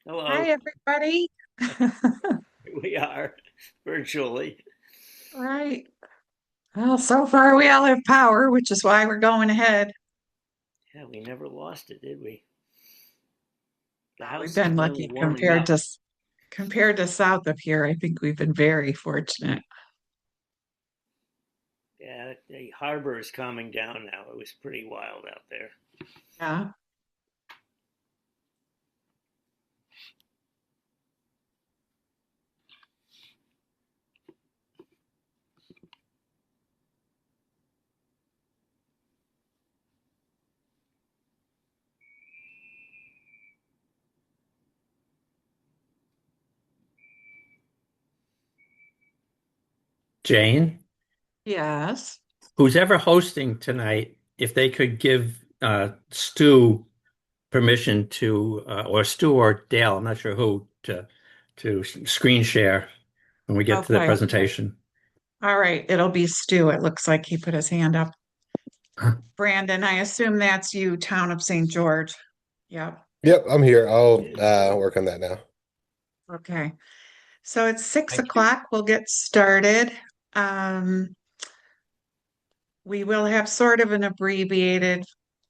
Hello, Hi, everybody. we are virtually. Right. Well, so far we all have power, which is why we're going ahead. Yeah, we never lost it, did we? The We've house is been finally lucky warming up. compared to south of here. I think we've been very fortunate. Yeah, the harbor is calming down now. It was pretty wild out there. Yeah. Jane, Yes. who's ever hosting tonight, if they could give Stu permission to, or Stu or Dale, I'm not sure who, to screen share when we get to the Okay. presentation. All right. It'll be Stu. It looks like he put his hand up. Brandon, I assume that's you, Town of St. George. Yep. Yep, I'm here. I'll It is. work on that now. Okay. So it's six Thank you. o'clock. We'll get started. Um, We will have sort of an abbreviated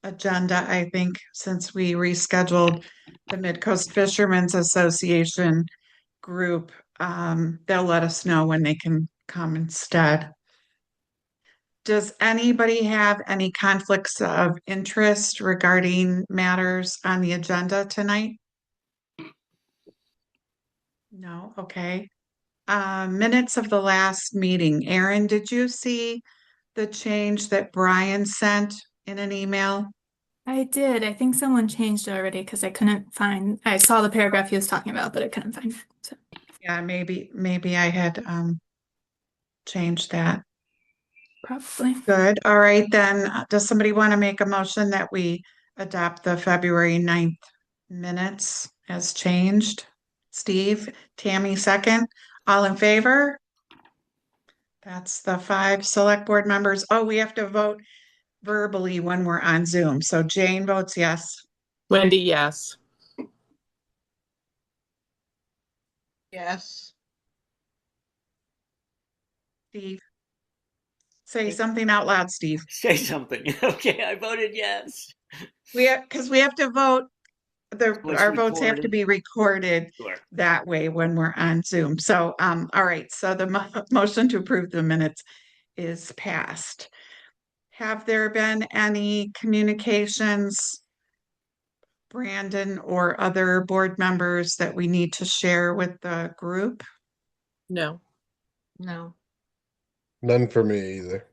agenda, I think, since we rescheduled the Midcoast Fishermen's Association group. They'll let us know when they can come instead. Does anybody have any conflicts of interest regarding matters on the agenda tonight? No, okay. Minutes of the last meeting. Aaron, did you see the change that Brian sent in an email? I did. I think someone changed it already because I couldn't find. I saw the paragraph he was talking about, but I couldn't find it. So Yeah, maybe I had changed that. probably. Good. All right, then. Does somebody want to make a motion that we adopt the February 9th minutes as changed? Steve, Tammy, second. All in favor? That's the five select board members. Oh, we have to vote verbally when we're on Zoom. So Jane votes yes. Wendy, yes. Yes. Steve, say something out loud, Steve. Say something. Okay, I voted yes. Because we have to vote Oh, it's our votes have to recorded. be recorded Sure. that way when we're on Zoom. So, all right. So the motion to approve the minutes is passed. Have there been any communications, Brandon or other board members that we need to share with the group? No. No. None for me either.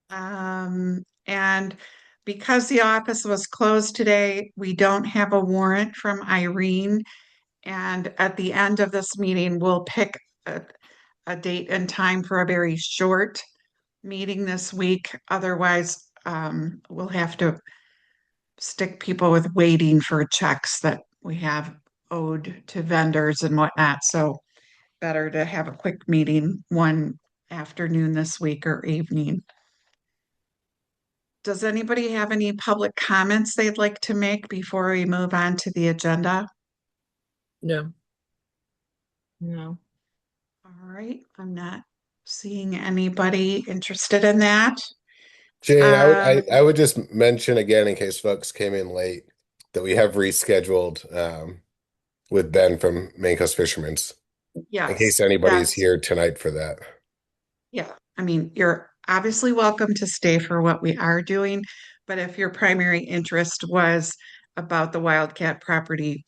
And because the office was closed today, we don't have a warrant from Irene. And at the end of this meeting, we'll pick a date and time for a very short meeting this week. Otherwise, we'll have to stick people with waiting for checks that we have owed to vendors and whatnot. So better to have a quick meeting one afternoon this week or evening. Does anybody have any public comments they'd like to make before we move on to the agenda? No. No. All right, I'm not seeing anybody interested in that. Jane, Um, I would just mention again in case folks came in late that we have rescheduled with Ben from Maine Coast Fishermen's in case yes, anybody's that's, here tonight for that. yeah. I mean, you're obviously welcome to stay for what we are doing, but if your primary interest was about the Wildcat property,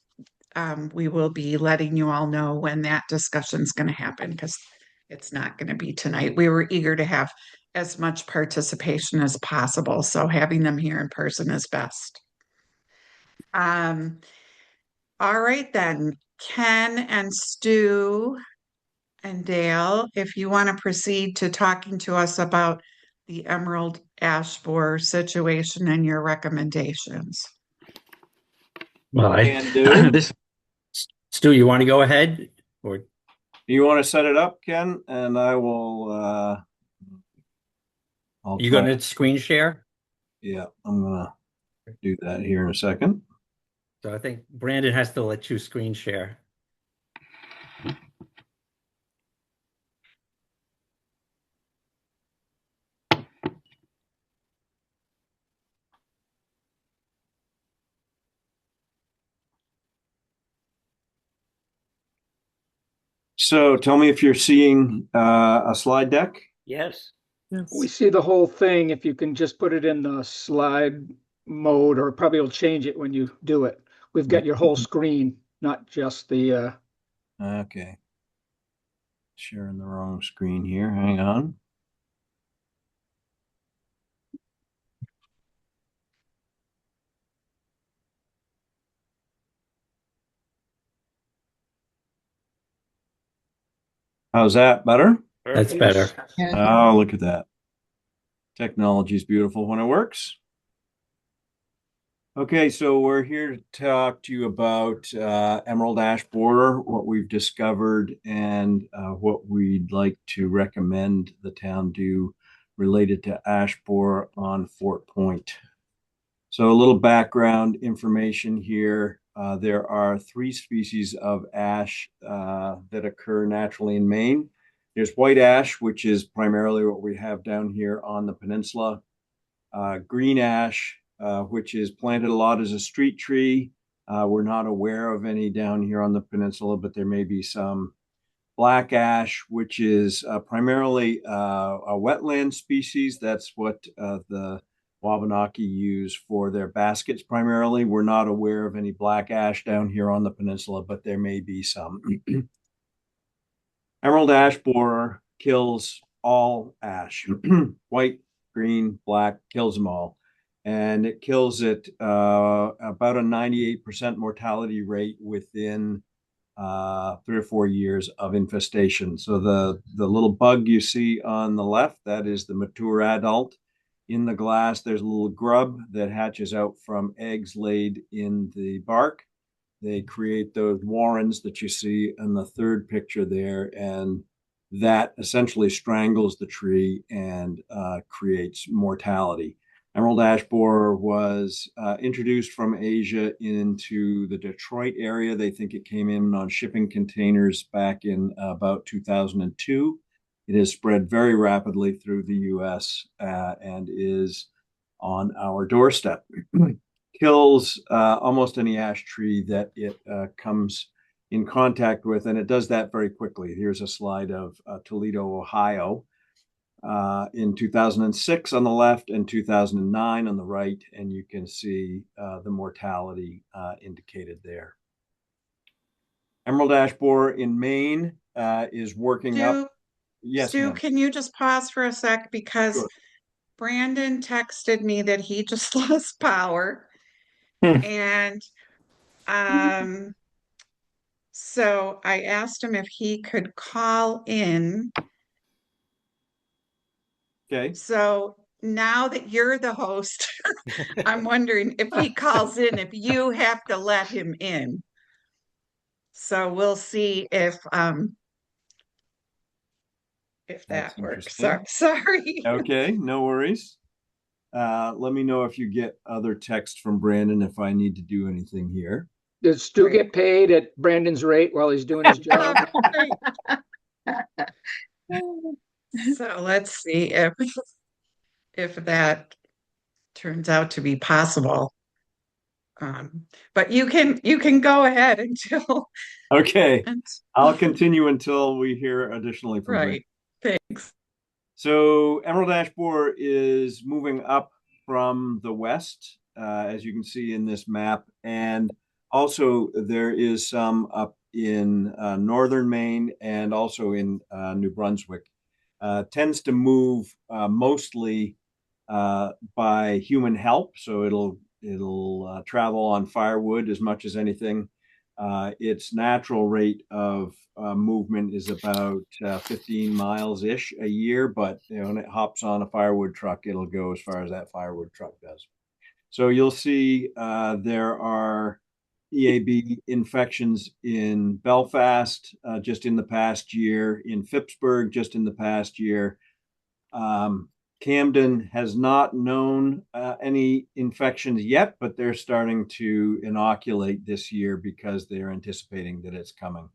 we will be letting you all know when that discussion's going to happen because it's not going to be tonight. We were eager to have as much participation as possible, so having them here in person is best. Um, all right then, Ken and Stu and Dale, if you want to proceed to talking to us about the Emerald Ash Borer situation and your recommendations. Well, Can do. this, Stu, you want to go ahead? Or You want to set it up, Ken? And I will, I'll you try. going to screen share? Yeah, I'm gonna do that here in a second. So I think Brandon has to let you screen share. So tell me if you're seeing a slide deck. Yes. Yes. We see the whole thing. If you can just put it in the slide mode, or probably will change it when you do it. We've got your whole screen, not just the, Okay. Sharing the wrong screen here. Hang on. How's that? Better? That's Perfect. better. Oh, look at that. Technology is beautiful when it works. Okay, so we're here to talk to you about Emerald Ash Borer, what we've discovered, and what we'd like to recommend the town do related to ash borer on Fort Point. So a little background information here. There are 3 species of ash that occur naturally in Maine. There's white ash, which is primarily what we have down here on the peninsula. Green ash, which is planted a lot as a street tree. We're not aware of any down here on the peninsula, but there may be some. Black ash, which is primarily a wetland species. That's what the Wabanaki use for their baskets primarily. We're not aware of any black ash down here on the peninsula, but there may be some. Emerald ash borer kills all ash, white, green, black, kills them all. And it kills it about a 98% mortality rate within 3 or 4 years of infestation. So the little bug you see on the left, that is the mature adult. In the glass, there's a little grub that hatches out from eggs laid in the bark. They create those warrens that you see in the third picture there, and that essentially strangles the tree and creates mortality. Emerald ash borer was introduced from Asia into the Detroit area. They think it came in on shipping containers back in about 2002. It has spread very rapidly through the US and is on our doorstep. Kills almost any ash tree that it comes in contact with, and it does that very quickly. Here's a slide of Toledo, Ohio. In 2006 on the left and 2009 on the right, and you can see the mortality indicated there. Emerald ash borer in Maine is working up. Yes, Stu, ma'am. can you just pause for a sec? Because Sure. Brandon texted me that he just lost power. And so I asked him if he could call in. Okay. So now that you're the host, I'm wondering if he calls in, if you have to let him in. So we'll see if That's that works. interesting. Sorry. Okay, no worries. Let me know if you get other text from Brandon if I need to do anything here. does Stu Right. get paid at Brandon's rate while he's doing his job? So let's see if that turns out to be possible. But you can go ahead until Okay, I'll continue until we hear additionally from Brandon. right. Thanks. So Emerald ash borer is moving up from the west, as you can see in this map. And also there is some up in northern Maine and also in New Brunswick. Tends to move mostly by human help. So it'll travel on firewood as much as anything. Its natural rate of movement is about 15 miles-ish a year, but when it hops on a firewood truck, it'll go as far as that firewood truck does. So you'll see there are EAB infections in Belfast just in the past year, in Phippsburg just in the past year. Camden has not known any infections yet, but they're starting to inoculate this year because they're anticipating that it's coming.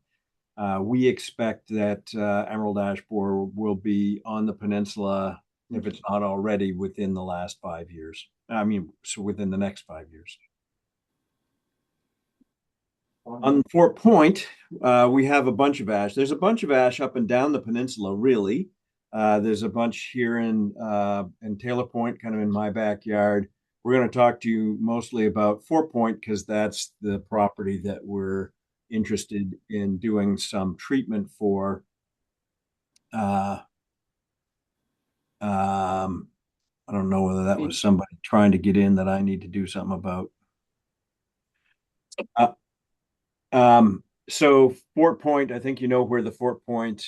We expect that emerald ash borer will be on the peninsula, if it's not already, within the last 5 years. I mean, so within the next 5 years. On Fort Point, we have a bunch of ash. There's a bunch of ash up and down the peninsula, really. There's a bunch here in Taylor Point, kind of in my backyard. We're going to talk to you mostly about Fort Point because that's the property that we're interested in doing some treatment for. I don't know whether that was somebody trying to get in that I need to do something about. So Fort Point, I think you know where the Fort Point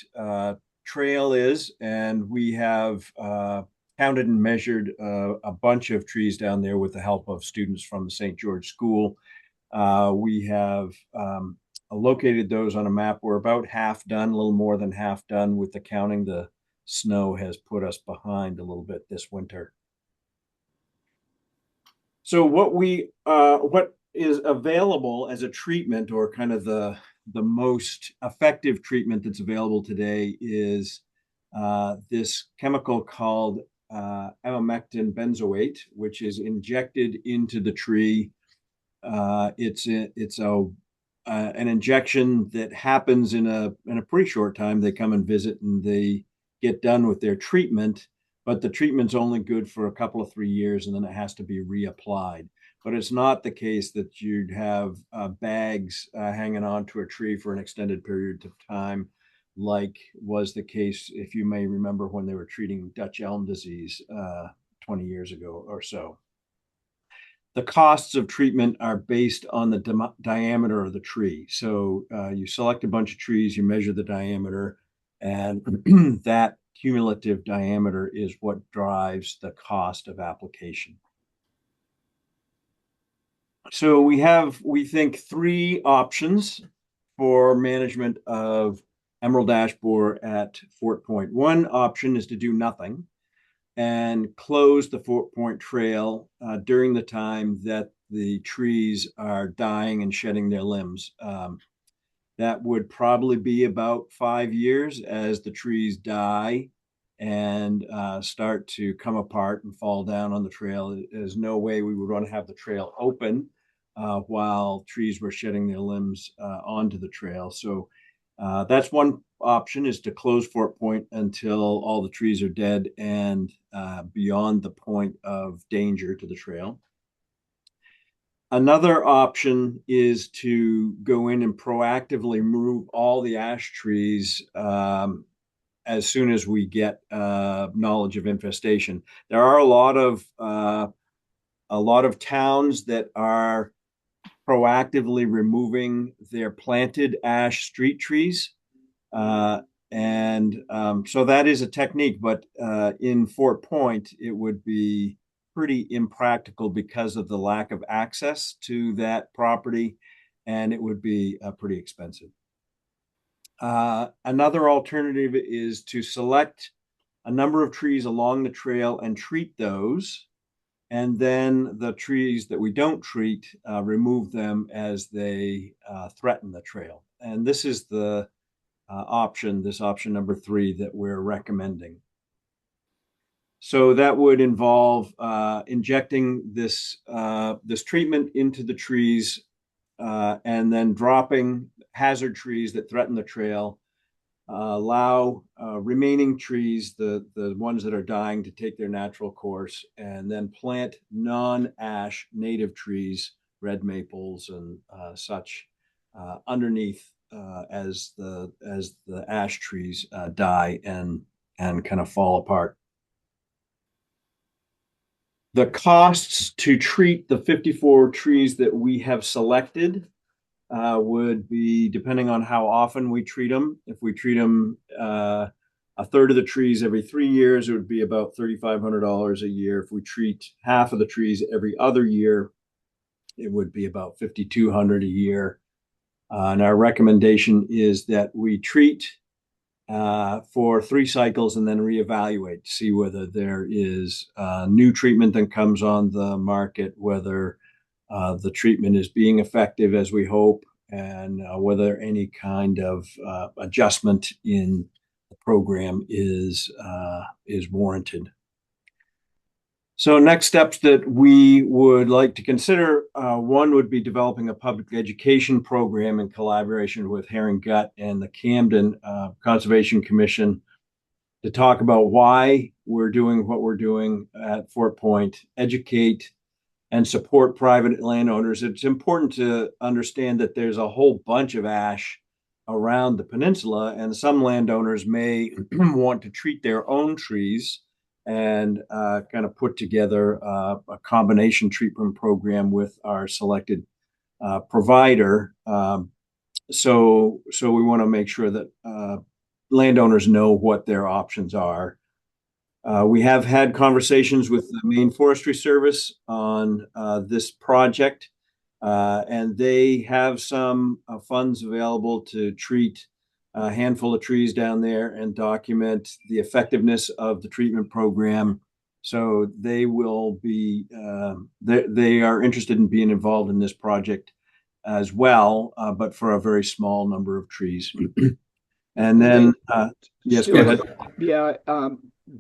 trail is, and we have counted and measured a bunch of trees down there with the help of students from the St. George School. We have located those on a map. We're about half done, a little more than half done with the counting. The snow has put us behind a little bit this winter. So what is available as a treatment, or kind of the most effective treatment that's available today, is this chemical called amomectin benzoate, which is injected into the tree. It's an injection that happens in a pretty short time. They come and visit and they get done with their treatment, but the treatment's only good for a couple of 3 years, and then it has to be reapplied. But it's not the case that you'd have bags hanging onto a tree for an extended period of time, like was the case, if you may remember, when they were treating Dutch elm disease 20 years ago or so. The costs of treatment are based on the diameter of the tree. So you select a bunch of trees, you measure the diameter, and that cumulative diameter is what drives the cost of application. So we have, we think, 3 options for management of emerald ash borer at Fort Point. One option is to do nothing and close the Fort Point trail during the time that the trees are dying and shedding their limbs. That would probably be about 5 years as the trees die and start to come apart and fall down on the trail. There's no way we would want to have the trail open while trees were shedding their limbs onto the trail. So that's one option, is to close Fort Point until all the trees are dead and beyond the point of danger to the trail. Another option is to go in and proactively remove all the ash trees as soon as we get knowledge of infestation. There are a lot of towns that are proactively removing their planted ash street trees. So that is a technique, but in Fort Point, it would be pretty impractical because of the lack of access to that property, and it would be pretty expensive. Another alternative is to select a number of trees along the trail and treat those, and then the trees that we don't treat, remove them as they threaten the trail. And this is the option number 3 that we're recommending. So that would involve injecting this treatment into the trees and then dropping hazard trees that threaten the trail. Allow remaining trees, the ones that are dying, to take their natural course, and then plant non-ash native trees, red maples and such, underneath as the ash trees die and kind of fall apart. The costs to treat the 54 trees that we have selected would be, depending on how often we treat them. If we treat them a third of the trees every 3 years, it would be about $3,500 a year. If we treat half of the trees every other year, it would be about $5,200 a year. And our recommendation is that we treat for 3 cycles and then reevaluate to see whether there is new treatment that comes on the market, whether the treatment is being effective as we hope, and whether any kind of adjustment in the program is warranted. So next steps that we would like to consider, one would be developing a public education program in collaboration with Herring Gut and the Camden Conservation Commission to talk about why we're doing what we're doing at Fort Point, educate and support private landowners. It's important to understand that there's a whole bunch of ash around the peninsula, and some landowners may want to treat their own trees and kind of put together a combination treatment program with our selected provider. So we want to make sure that landowners know what their options are. We have had conversations with the Maine Forestry Service on this project, and they have some funds available to treat a handful of trees down there and document the effectiveness of the treatment program. So they will be, they are interested in being involved in this project as well, but for a very small number of trees. And then, yes, go ahead. Yeah,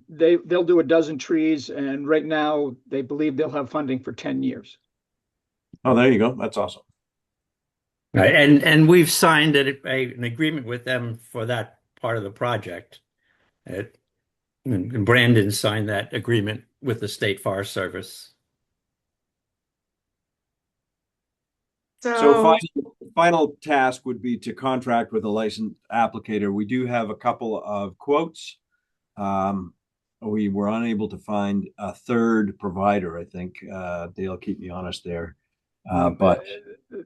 they'll do a dozen trees, and right now they believe they'll have funding for 10 years. Oh, there you go. That's awesome. Right, and we've signed an agreement with them for that part of the project. And Brandon signed that agreement with the State Forest Service. So final task would be to contract with a licensed applicator. We do have a couple of quotes. We were unable to find a third provider, I think. Dale, keep me honest there. But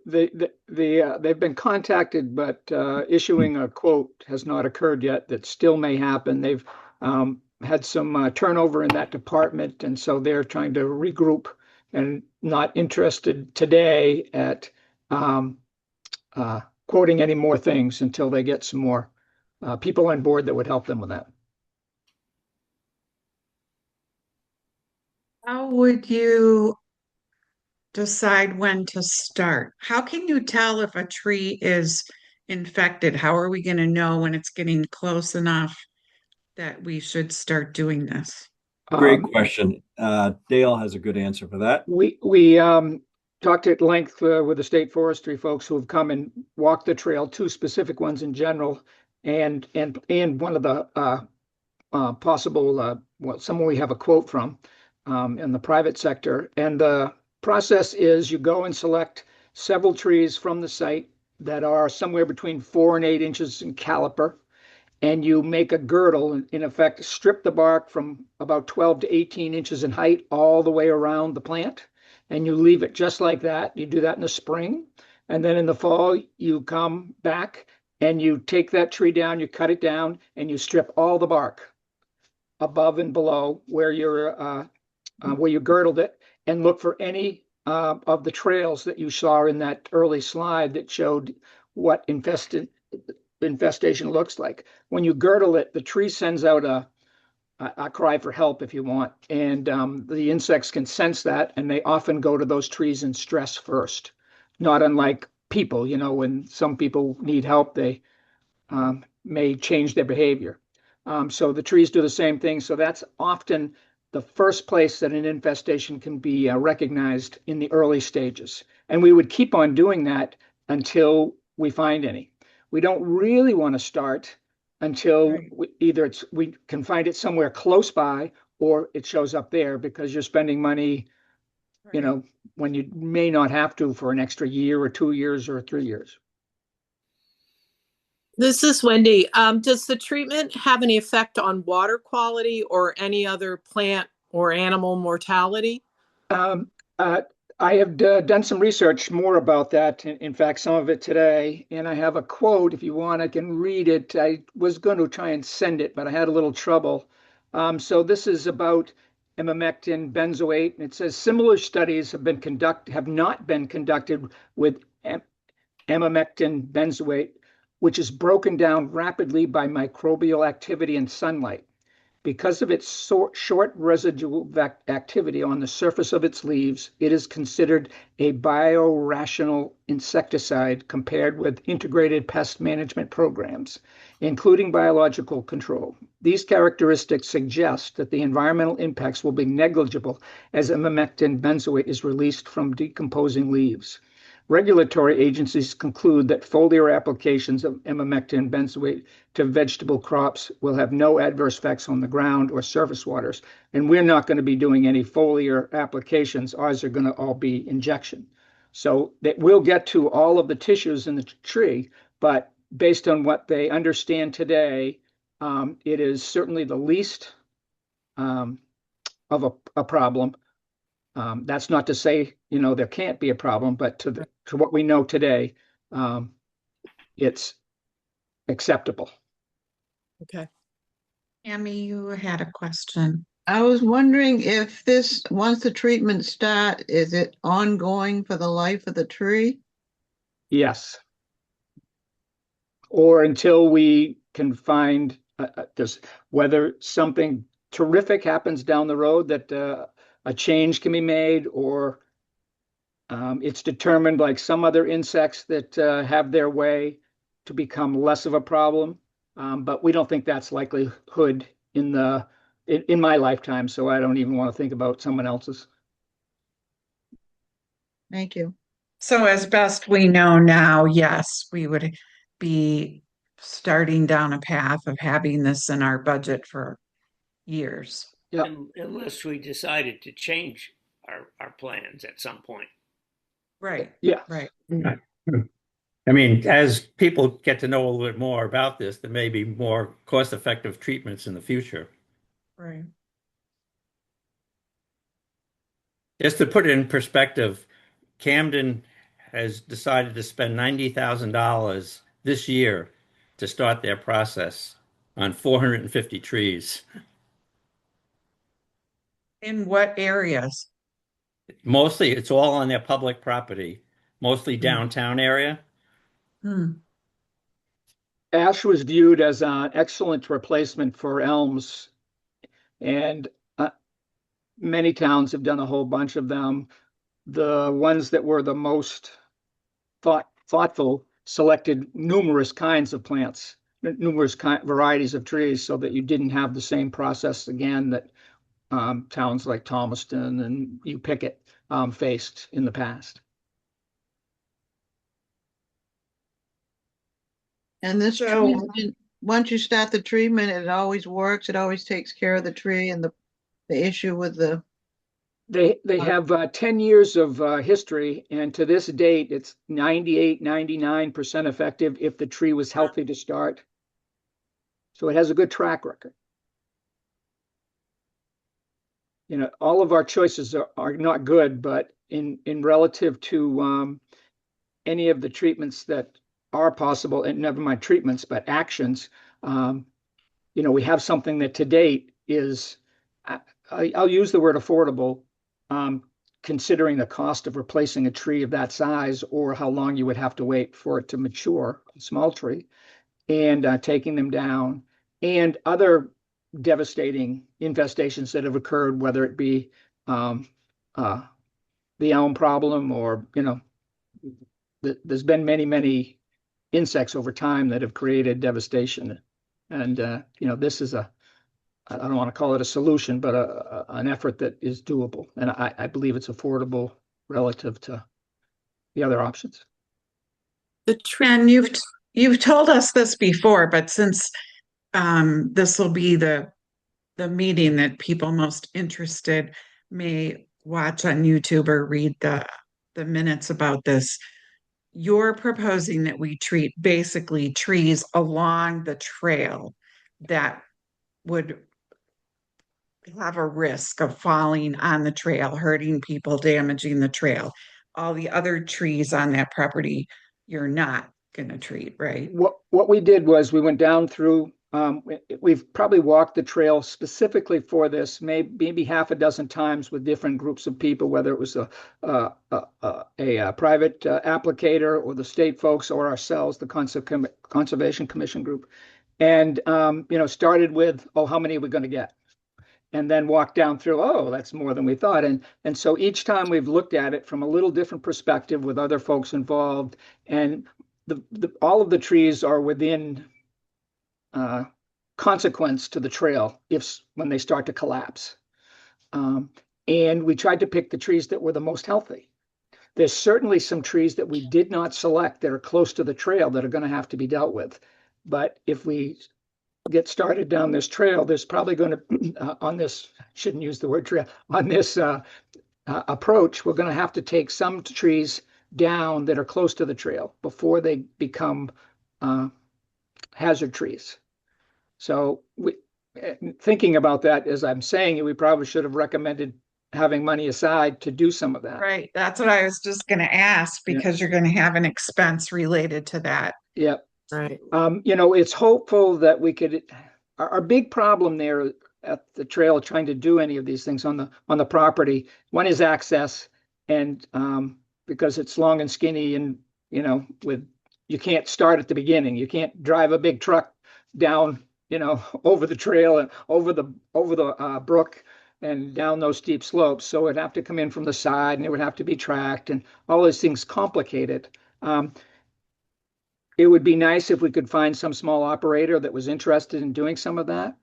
they've been contacted, but issuing a quote has not occurred yet. That still may happen. They've had some turnover in that department, and so they're trying to regroup and not interested today at quoting any more things until they get some more people on board that would help them with that. How would you decide when to start? How can you tell if a tree is infected? How are we going to know when it's getting close enough that we should start doing this? Great question. Dale has a good answer for that. We talked at length with the state forestry folks who have come and walked the trail, 2 specific ones in general, and one of the possible someone we have a quote from in the private sector. And the process is you go and select several trees from the site that are somewhere between 4 and 8 inches in caliper, and you make a girdle, in effect, strip the bark from about 12 to 18 inches in height all the way around the plant, and you leave it just like that. You do that in the spring, and then in the fall you come back and you take that tree down, you cut it down, and you strip all the bark above and below where you girdled it, and look for any of the trails that you saw in that early slide that showed what infestation looks like. When you girdle it, the tree sends out a cry for help, if you want, and the insects can sense that, and they often go to those trees in stress first, not unlike people. You know, when some people need help, they may change their behavior. So the trees do the same thing. So that's often the first place that an infestation can be recognized in the early stages. And we would keep on doing that until we find any. We don't really want to start until we can find it somewhere close by, or it shows up there, because you're spending money, you know, when you may not have to for an extra year or 2 years or 3 years. This is Wendy. Does the treatment have any effect on water quality or any other plant or animal mortality? I have done some research more about that. In fact, some of it today, and I have a quote. If you want, I can read it. I was going to try and send it, but I had a little trouble. So this is about emamectin benzoate, and it says similar studies have not been conducted with emamectin benzoate which is broken down rapidly by microbial activity and sunlight. Because of its short residual activity on the surface of its leaves, it is considered a biorational insecticide compared with integrated pest management programs, including biological control. These characteristics suggest that the environmental impacts will be negligible as imamectin benzoate is released from decomposing leaves. Regulatory agencies conclude that foliar applications of imamectin benzoate to vegetable crops will have no adverse effects on the ground or surface waters, and we're not going to be doing any foliar applications. Ours are going to all be injection. So that we'll get to all of the tissues in the tree, but based on what they understand today, it is certainly the least of a problem. That's not to say, there can't be a problem, but to what we know today, it's acceptable. Okay. Amy, you had a question. I was wondering if once the treatment start, is it ongoing for the life of the tree? Yes. Or until we can find this, whether something terrific happens down the road that a change can be made, or it's determined like some other insects that have their way to become less of a problem. But we don't think that's likelihood in my lifetime, so I don't even want to think about someone else's. Thank you. So as best we know now, yes, we would be starting down a path of having this in our budget for years. Yeah. Unless we decided to change our plans at some point. Right. Yeah. Right. I mean, as people get to know a little bit more about this, there may be more cost-effective treatments in the future. Right. Just to put it in perspective, Camden has decided to spend $90,000 this year to start their process on 450 trees. In what areas? Mostly, it's all on their public property, mostly downtown area. Ash was viewed as an excellent replacement for elms, and many towns have done a whole bunch of them. The ones that were the most thoughtful selected numerous kinds of plants, numerous varieties of trees, so that you didn't have the same process again that towns like Thomaston and you pick it faced in the past. And this So- treatment, once you start the treatment, it always works. It always takes care of the tree and the issue with the. They have 10 years of history, and to this date, it's 98, 99% effective if the tree was healthy to start. So it has a good track record. All of our choices are not good, but in relative to any of the treatments that are possible, and never mind treatments, but actions, we have something that to date is, I'll use the word affordable, considering the cost of replacing a tree of that size or how long you would have to wait for it to mature, a small tree, and taking them down, and other devastating infestations that have occurred, whether it be the elm problem or, there's been many insects over time that have created devastation. And, this is I don't want to call it a solution, but an effort that is doable. And I believe it's affordable relative to the other options. And you've told us this before, but since this will be the meeting that people most interested may watch on YouTube or read the minutes about this, you're proposing that we treat basically trees along the trail that would have a risk of falling on the trail, hurting people, damaging the trail. All the other trees on that property, you're not going to treat, right? What we did was we went down through We've probably walked the trail specifically for this, maybe half a dozen times with different groups of people, whether it was a private applicator or the state folks or ourselves, the Conservation Commission group. And, started with, oh, how many are we going to get? And then walked down through, oh, that's more than we thought. And so each time we've looked at it from a little different perspective with other folks involved, and all of the trees are within consequence to the trail when they start to collapse. And we tried to pick the trees that were the most healthy. There's certainly some trees that we did not select that are close to the trail that are going to have to be dealt with. But if we get started down this trail, there's probably going to, on this, shouldn't use the word trail, on this approach, we're going to have to take some trees down that are close to the trail before they become hazard trees. So thinking about that, as I'm saying it, we probably should have recommended having money aside to do some of that. Right. That's what I was just going to ask, because you're going to have an expense related to that. Yep. Right. It's hopeful that we could, our big problem there at the trail trying to do any of these things on the property, one is access, and because it's long and skinny, and you can't start at the beginning. You can't drive a big truck down, over the trail and over the brook and down those steep slopes. So it'd have to come in from the side, and it would have to be tracked, and all those things complicated. It would be nice if we could find some small operator that was interested in doing some of that,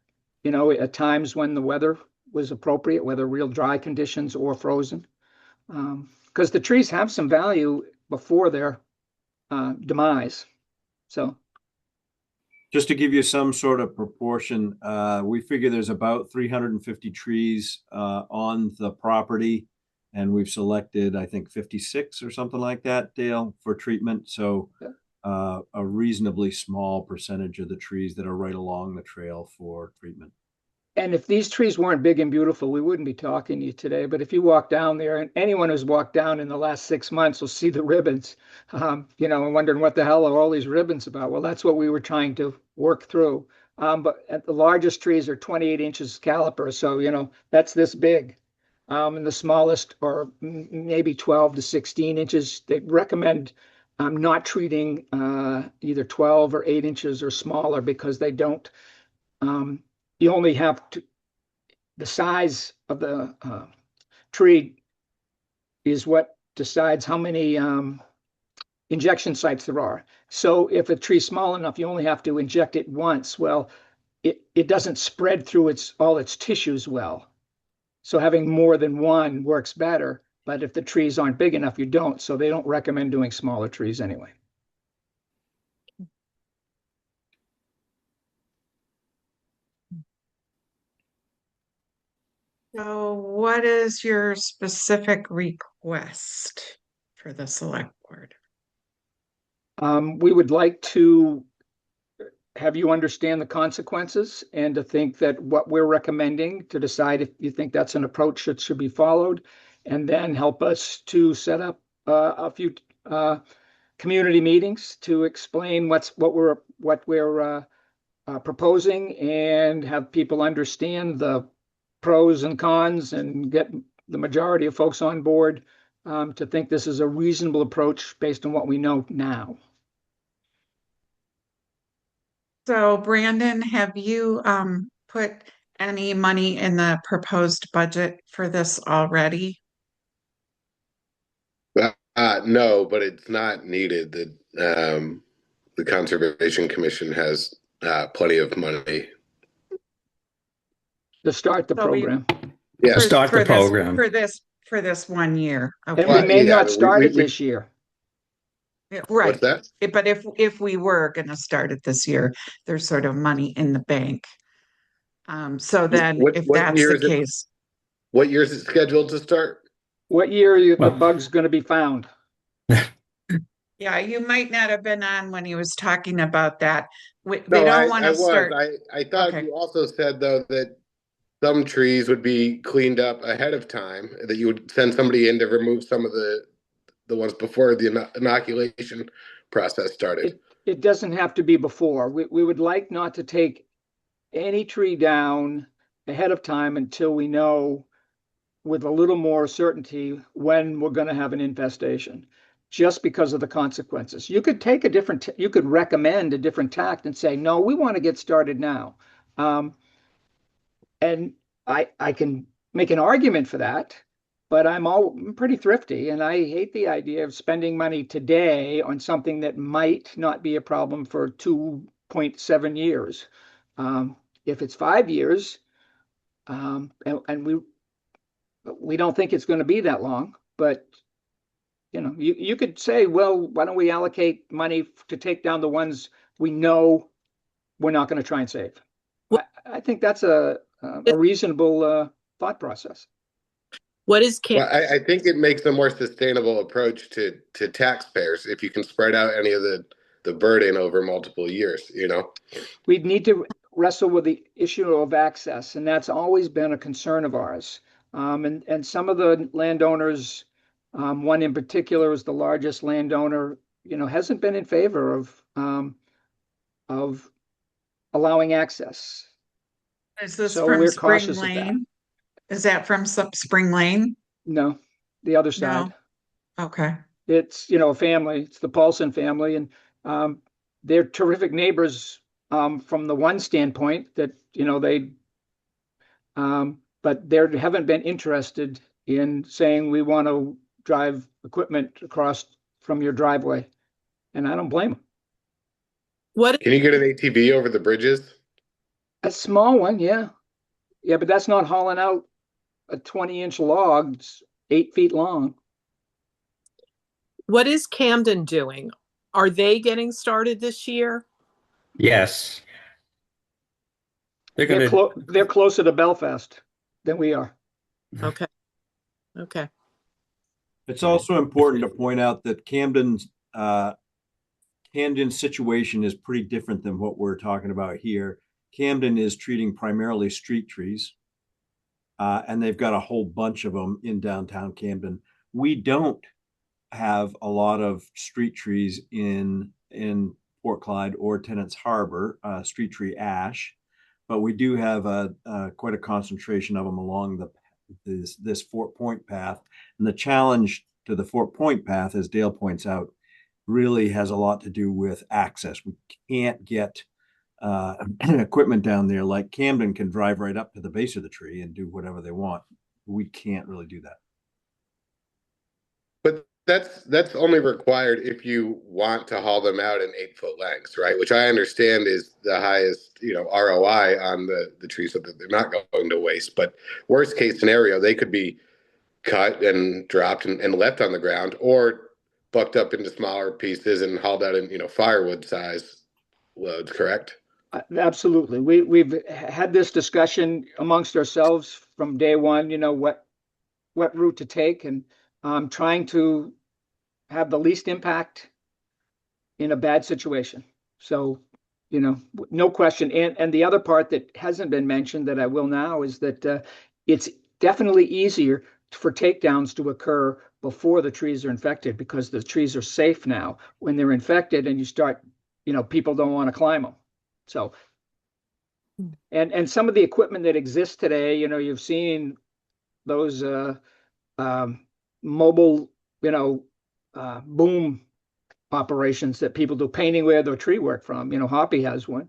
at times when the weather was appropriate, whether real dry conditions or frozen. Because the trees have some value before their demise. So, just to give you some sort of proportion, we figure there's about 350 trees on the property, and we've selected, I think, 56 or something like that, Dale, for treatment. So a reasonably small percentage of the trees that are right along the trail for treatment. And if these trees weren't big and beautiful, we wouldn't be talking to you today. But if you walk down there, and anyone who's walked down in the last 6 months will see the ribbons, and wondering what the hell are all these ribbons about? Well, that's what we were trying to work through. But at the largest trees are 28 inches caliper. So, that's this big. And the smallest are maybe 12 to 16 inches. They recommend not treating either 12 or 8 inches or smaller, because they don't, you only have to, the size of the tree is what decides how many injection sites there are. So if a tree's small enough, you only have to inject it once. Well, it doesn't spread through all its tissues well. So having more than one works better. But if the trees aren't big enough, you don't. So they don't recommend doing smaller trees anyway. So what is your specific request for the select board? We would like to have you understand the consequences, and to think that what we're recommending, to decide if you think that's an approach that should be followed, and then help us to set up a few community meetings to explain what we're proposing, and have people understand the pros and cons, and get the majority of folks on board to think this is a reasonable approach based on what we know now. So Brandon, have you put any money in the proposed budget for this already? No, but it's not needed. The Conservation Commission has plenty of money To start the program. Yeah, Start the program. For this 1 year. And Okay. we may yeah, not but start we- it this year. Yeah, right. What's that? But if we were going to start it this year, there's sort of money in the bank. So then What if that's year the is it? case, What year is it scheduled to start? What year the Well- bug's going to be found? yeah, you might not have been on when he was talking about that. They No, don't want I to was. start. I thought Okay. you also said, though, that some trees would be cleaned up ahead of time, that you would send somebody in to remove some of the ones before the inoculation process started. It doesn't have to be before. We would like not to take any tree down ahead of time until we know with a little more certainty when we're going to have an infestation, just because of the consequences. You could take you could recommend a different tact and say, no, we want to get started now. And I can make an argument for that, but I'm pretty thrifty, and I hate the idea of spending money today on something that might not be a problem for 2.7 years. If it's 5 years, and we don't think it's going to be that long, but you could say, well, why don't we allocate money to take down the ones we know we're not going to try and save? I think that's a reasonable thought process. What is Well, I think it makes a more sustainable approach to taxpayers if you can spread out any of the burden over multiple years, We'd need to wrestle with the issue of access, and that's always been a concern of ours. And some of the landowners, one in particular is the largest landowner, hasn't been in favor of allowing access. Is this So from we're Spring cautious of that. Lane? Is that from Spring Lane? No, the other side. No. Okay. It's, a family, it's the Paulson family, and they're terrific neighbors from the one standpoint that, but they haven't been interested in saying we want to drive equipment across from your driveway. And I don't blame them. Can you get an ATV over the bridges? A small one, yeah. Yeah, but that's not hauling out a 20-inch log, it's 8 feet long. What is Camden doing? Are they getting started this year? Yes. They're They're closer to Belfast than we are. Okay. Okay. It's also important to point out that Camden's situation is pretty different than what we're talking about here. Camden is treating primarily street trees, and they've got a whole bunch of them in downtown Camden. We don't have a lot of street trees in Port Clyde or Tennants Harbor, street tree ash, but we do have quite a concentration of them along this Fort Point path. And the challenge to the Fort Point path, as Dale points out, really has a lot to do with access. We can't get equipment down there like Camden can drive right up to the base of the tree and do whatever they want. We can't really do that. But that's only required if you want to haul them out in 8-foot lengths, right? Which I understand is the highest, ROI on the trees so that they're not going to waste. But worst case scenario, they could be cut and dropped and left on the ground, or bucked up into smaller pieces and hauled out in, firewood size loads, correct? Absolutely. We've had this discussion amongst ourselves from day one, what route to take, and trying to have the least impact in a bad situation. So, no question. And the other part that hasn't been mentioned that I will now is that it's definitely easier for takedowns to occur before the trees are infected, because the trees are safe now. When they're infected and you start, people don't want to climb them. So, and some of the equipment that exists today, you've seen those mobile, boom operations that people do painting with or tree work from. Hoppy has one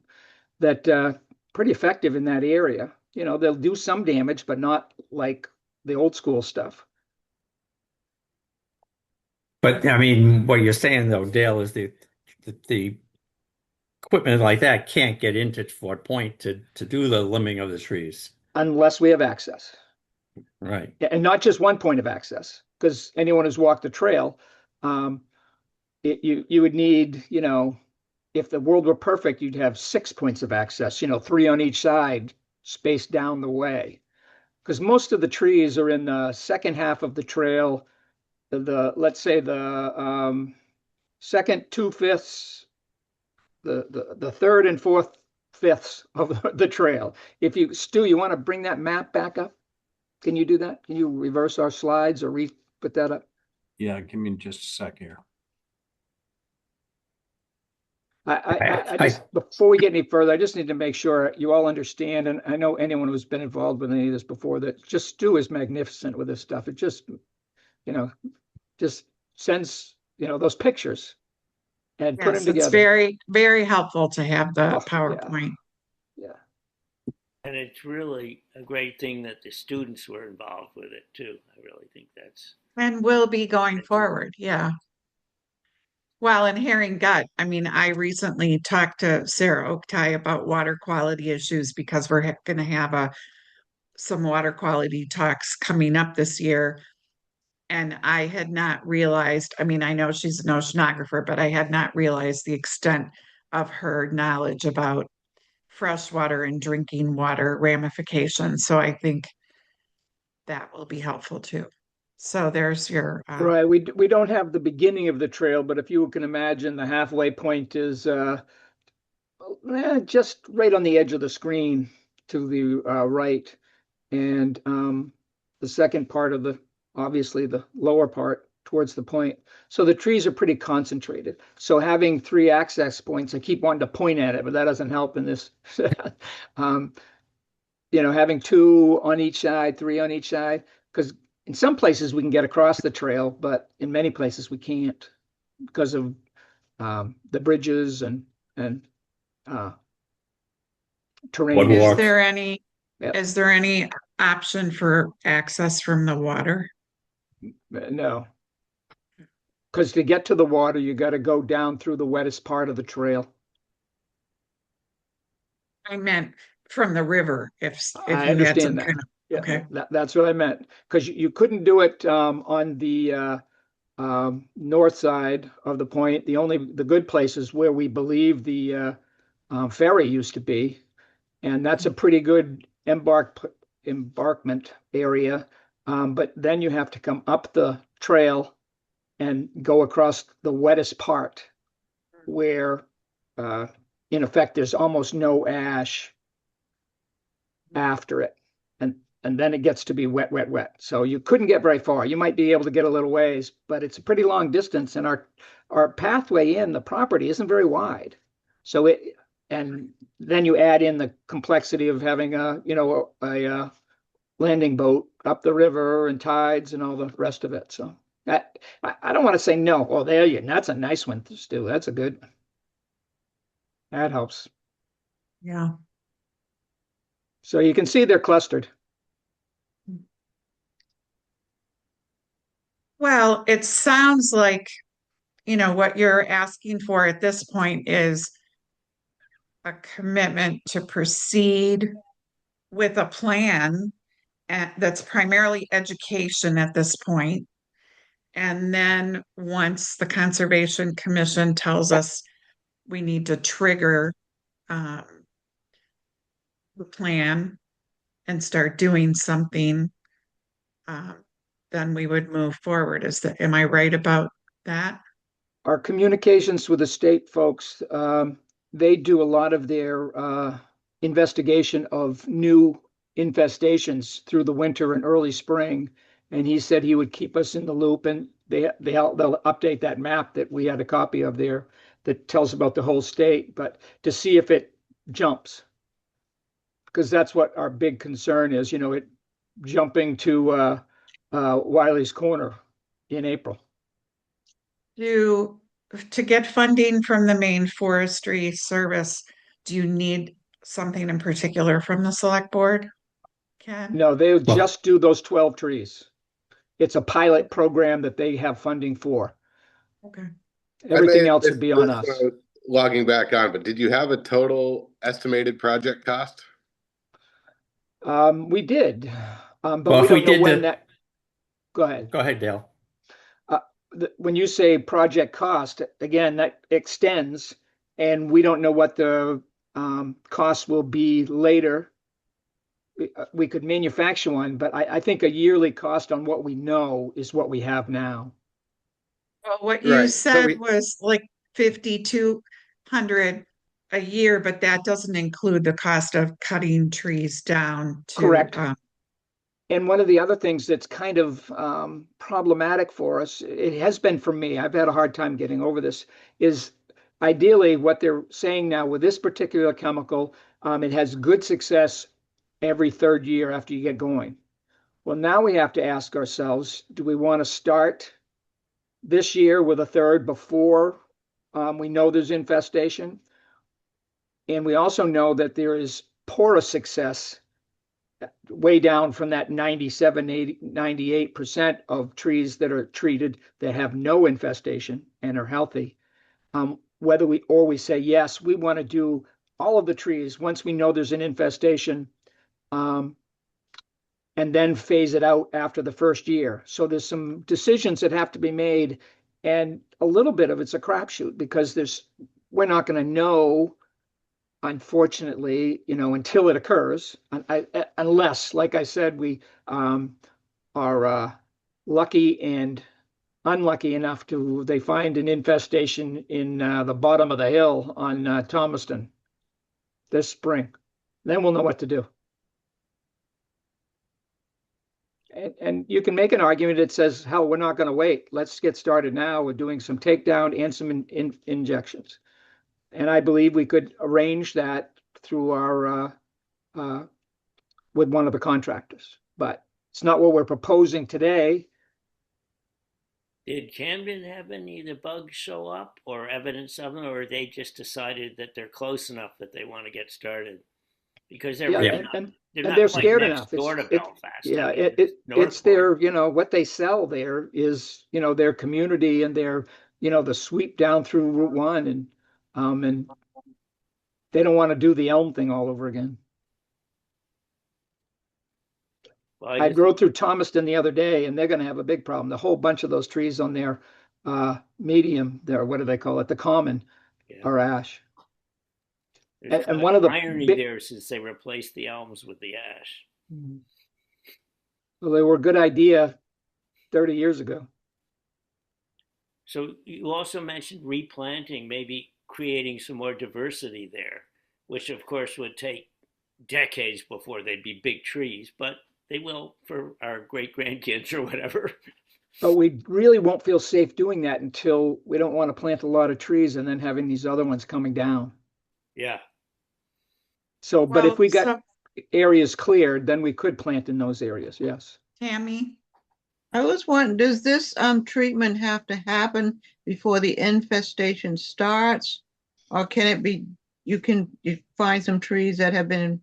that pretty effective in that area. They'll do some damage, but not like the old school stuff. But I mean, what you're saying though, Dale, is the equipment like that can't get into Fort Point to do the limbing of the trees. Unless we have access. Right. And not just one point of access, because anyone who's walked the trail, you would need, if the world were perfect, you'd have 6 points of access, 3 on each side, spaced down the way. Because most of the trees are in the second half of the trail, let's say the second 2/5, the third and 4th fifths of the trail. Stu, you want to bring that map back up? Can you do that? Can you reverse our slides or put that up? Yeah, give me just a sec here. I just, before we get any further, I just need to make sure you all understand, and I know anyone who's been involved with any of this before, that just Stu is magnificent with this stuff. It just, just sends, those pictures and put Yes, them it's together. very, very helpful to have the Oh, yeah. PowerPoint. Yeah. And it's really a great thing that the students were involved with it too. I really think that's. And will be going forward, yeah. Well, in Herring Gut, I mean, I recently talked to Sarah Oktay about water quality issues because we're going to have some water quality talks coming up this year. And I had not realized, I mean, I know she's an oceanographer, but I had not realized the extent of her knowledge about freshwater and drinking water ramifications. So I think that will be helpful too. So there's your Right. We don't have the beginning of the trail, but if you can imagine, the halfway point is just right on the edge of the screen to the right, and the second part of obviously the lower part towards the point. So the trees are pretty concentrated. So having 3 access points, I keep wanting to point at it, but that doesn't help in this. Having 2 on each side, 3 on each side, because in some places we can get across the trail, but in many places we can't because of the bridges and terrain. Is there any Yep. is there any option for access from the water? No, because to get to the water, you got to go down through the wettest part of the trail. I meant from the river, if I you had some understand that. kind of, Yeah, okay. that's what I meant. Because you couldn't do it on the north side of the point. The good places where we believe the ferry used to be, and that's a pretty good embarkment area. But then you have to come up the trail and go across the wettest part, where in effect there's almost no ash after it. And then it gets to be wet, wet, wet. So you couldn't get very far. You might be able to get a little ways, but it's a pretty long distance, and our pathway in the property isn't very wide. So and then you add in the complexity of having a landing boat up the river and tides and all the rest of it. So I don't want to say no. Oh, that's a nice one, Stu. That's a good one. That helps. Yeah. So you can see they're clustered. Well, it sounds like, what you're asking for at this point is a commitment to proceed with a plan that's primarily education at this point. And then once the Conservation Commission tells us we need to trigger the plan and start doing something, then we would move forward. Am I right about that? Our communications with the state folks, they do a lot of their investigation of new infestations through the winter and early spring. And he said he would keep us in the loop, and they'll update that map that we had a copy of there that tells about the whole state, but to see if it jumps, because that's what our big concern is, it jumping to Wiley's Corner in April. To get funding from the Maine Forestry Service, do you need something in particular from the select board, Ken? No, they just do those 12 trees. It's a pilot program that they have funding for. Okay. Everything else would be on us. Logging back on, but did you have a total estimated project cost? We did, but we don't know when that. Go ahead. Go ahead, Dale. When you say project cost, again, that extends, and we don't know what the cost will be later. We could manufacture one, but I think a yearly cost on what we know is what we have now. Well, what you said was like 5,200 a year, but that doesn't include the cost of cutting trees down to. Correct. And one of the other things that's kind of problematic for us, it has been for me, I've had a hard time getting over this, is ideally, what they're saying now with this particular chemical, it has good success every third year after you get going. Well, now we have to ask ourselves, do we want to start this year with a third before we know there's infestation? And we also know that there is poorer success way down from that 97, 80, 98% of trees that are treated that have no infestation and are healthy. Whether we say, yes, we want to do all of the trees once we know there's an infestation, and then phase it out after the first year. So there's some decisions that have to be made, and a little bit of it's a crapshoot because we're not going to know, unfortunately, until it occurs, unless, like I said, we are lucky and unlucky enough they find an infestation in the bottom of the hill on Thomaston this spring. Then we'll know what to do. And you can make an argument that says, hell, we're not going to wait. Let's get started now. We're doing some takedown and some injections. And I believe we could arrange that through our with one of the contractors. But it's not what we're proposing today. Did Camden have any of the bugs show up or evidence of them, or they just decided that they're close enough that they want to get started? Because they're they're scared enough. Door to Belfast. Yeah, it's their, what they sell there is, their community and their, the sweep down through Route 1, and they don't want to do the Elm thing all over again. Well, I drove through Thomaston the other day, and they're going to have a big problem. The whole bunch of those trees on their medium there, what do they call it? The common, are ash. And one of the irony there is they replaced the elms with the ash. Well, they were a good idea 30 years ago. So you also mentioned replanting, maybe creating some more diversity there, which of course would take decades before they'd be big trees, but they will for our great grandkids or whatever. But we really won't feel safe doing that until we don't want to plant a lot of trees and then having these other ones coming down. Yeah. So, but if we got areas cleared, then we could plant in those areas. Yes. Tammy? I was wondering, does this treatment have to happen before the infestation starts? Or can it be, you find some trees that have been,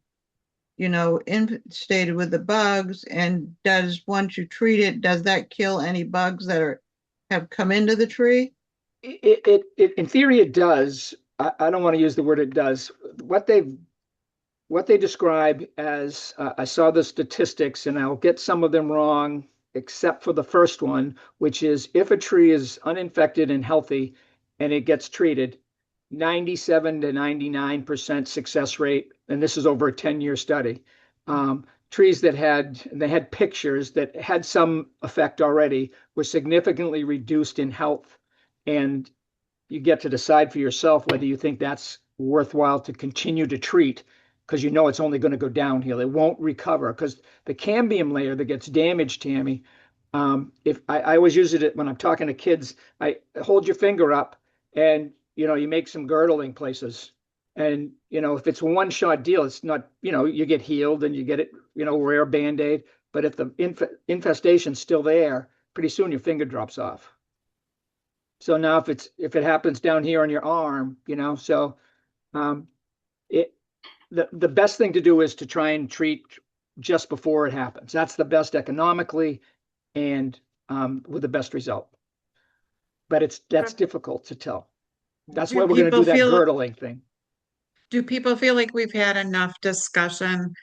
infestated with the bugs, and once you treat it, does that kill any bugs that have come into the tree? It in theory, it does. I don't want to use the word it does. What they describe as, I saw the statistics, and I'll get some of them wrong, except for the first one, which is if a tree is uninfected and healthy and it gets treated, 97 to 99% success rate, and this is over a 10-year study. Trees that had pictures that had some effect already were significantly reduced in health, and you get to decide for yourself whether you think that's worthwhile to continue to treat, because it's only going to go downhill. It won't recover because the cambium layer that gets damaged, Tammy. If I always use it when I'm talking to kids, I hold your finger up and you make some girdling places, and if it's a one-shot deal, it's not, you get healed and you get it, rare Band-Aid. But if the infestation's still there, pretty soon your finger drops off. So now if it happens down here on your arm, the best thing to do is to try and treat just before it happens. That's the best economically and with the best result. But that's difficult to tell. That's why we're going to do that girdling thing. Do people feel like we've had enough discussion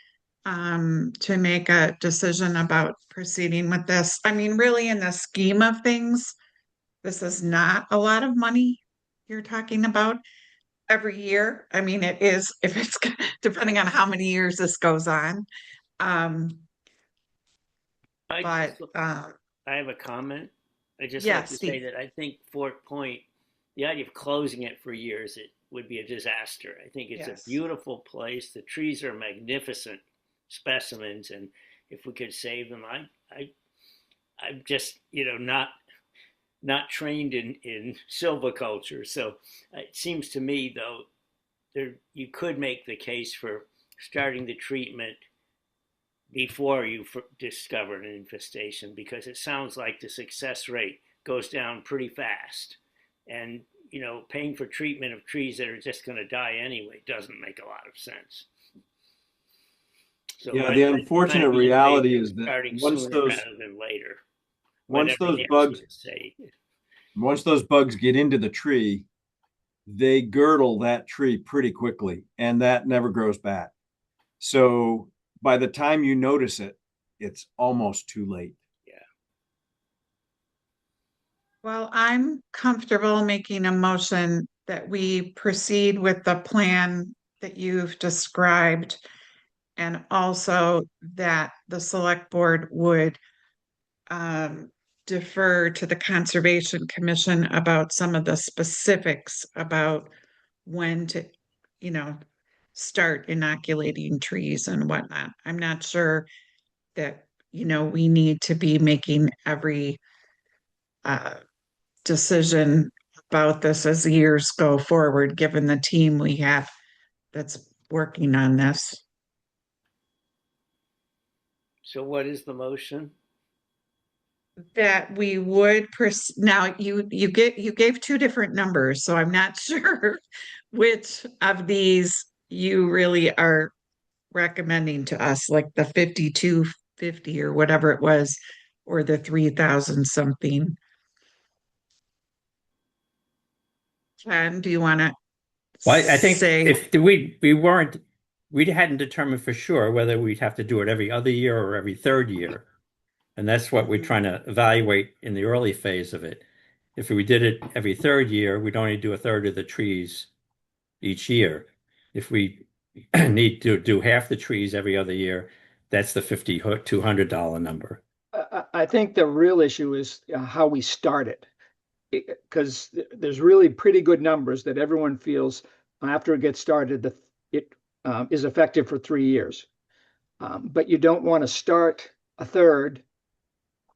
to make a decision about proceeding with this? I mean, really, in the scheme of things, this is not a lot of money you're talking about every year. I mean, it is, if it's depending on how many years this goes on. I have a comment. I just like to say that I think Fort Point, the idea of closing it for years, it would be a disaster. I think it's a beautiful place. The trees are magnificent specimens, and if we could save them, I'm just, not trained in silviculture. So it seems to me, though, you could make the case for starting the treatment before you discover an infestation, because it sounds like the success rate goes down pretty fast. And, paying for treatment of trees that are just going to die anyway doesn't make a lot of sense. So yeah, the unfortunate reality is that starting once sooner those rather than later. once those bugs get into the tree, they girdle that tree pretty quickly, and that never grows back. So by the time you notice it, it's almost too late. Well, I'm comfortable making a motion that we proceed with the plan that you've described, and also that the select board would defer to the Conservation Commission about some of the specifics about when to, start inoculating trees and whatnot. I'm not sure that, we need to be making every decision about this as the years go forward, given the team we have that's working on this. So what is the motion? That we would now you gave two different numbers, so I'm not sure which of these you really are recommending to us, like the 5250 or whatever it was, or the 3,000 something. Ken, do you want to Well, I think say? if we hadn't determined for sure whether we'd have to do it every other year or every third year. And that's what we're trying to evaluate in the early phase of it. If we did it every third year, we'd only do a third of the trees each year. If we need to do half the trees every other year, that's the $5,200 number. I think the real issue is how we start it, because there's really pretty good numbers that everyone feels after it gets started that it is effective for 3 years. But you don't want to start a third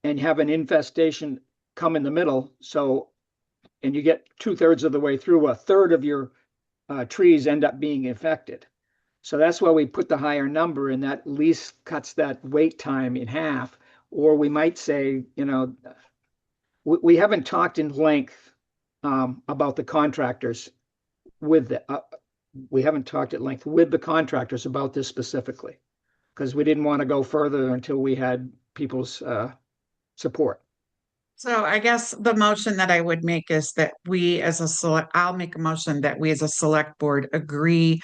and have an infestation come in the middle. And you get 2/3 of the way through, a third of your trees end up being infected. So that's why we put the higher number, and that at least cuts that wait time in half. Or we might say, we haven't talked in length about the contractors we haven't talked at length with the contractors about this specifically, because we didn't want to go further until we had people's support. So I guess the motion that I would make is that I'll make a motion that we as a select board agree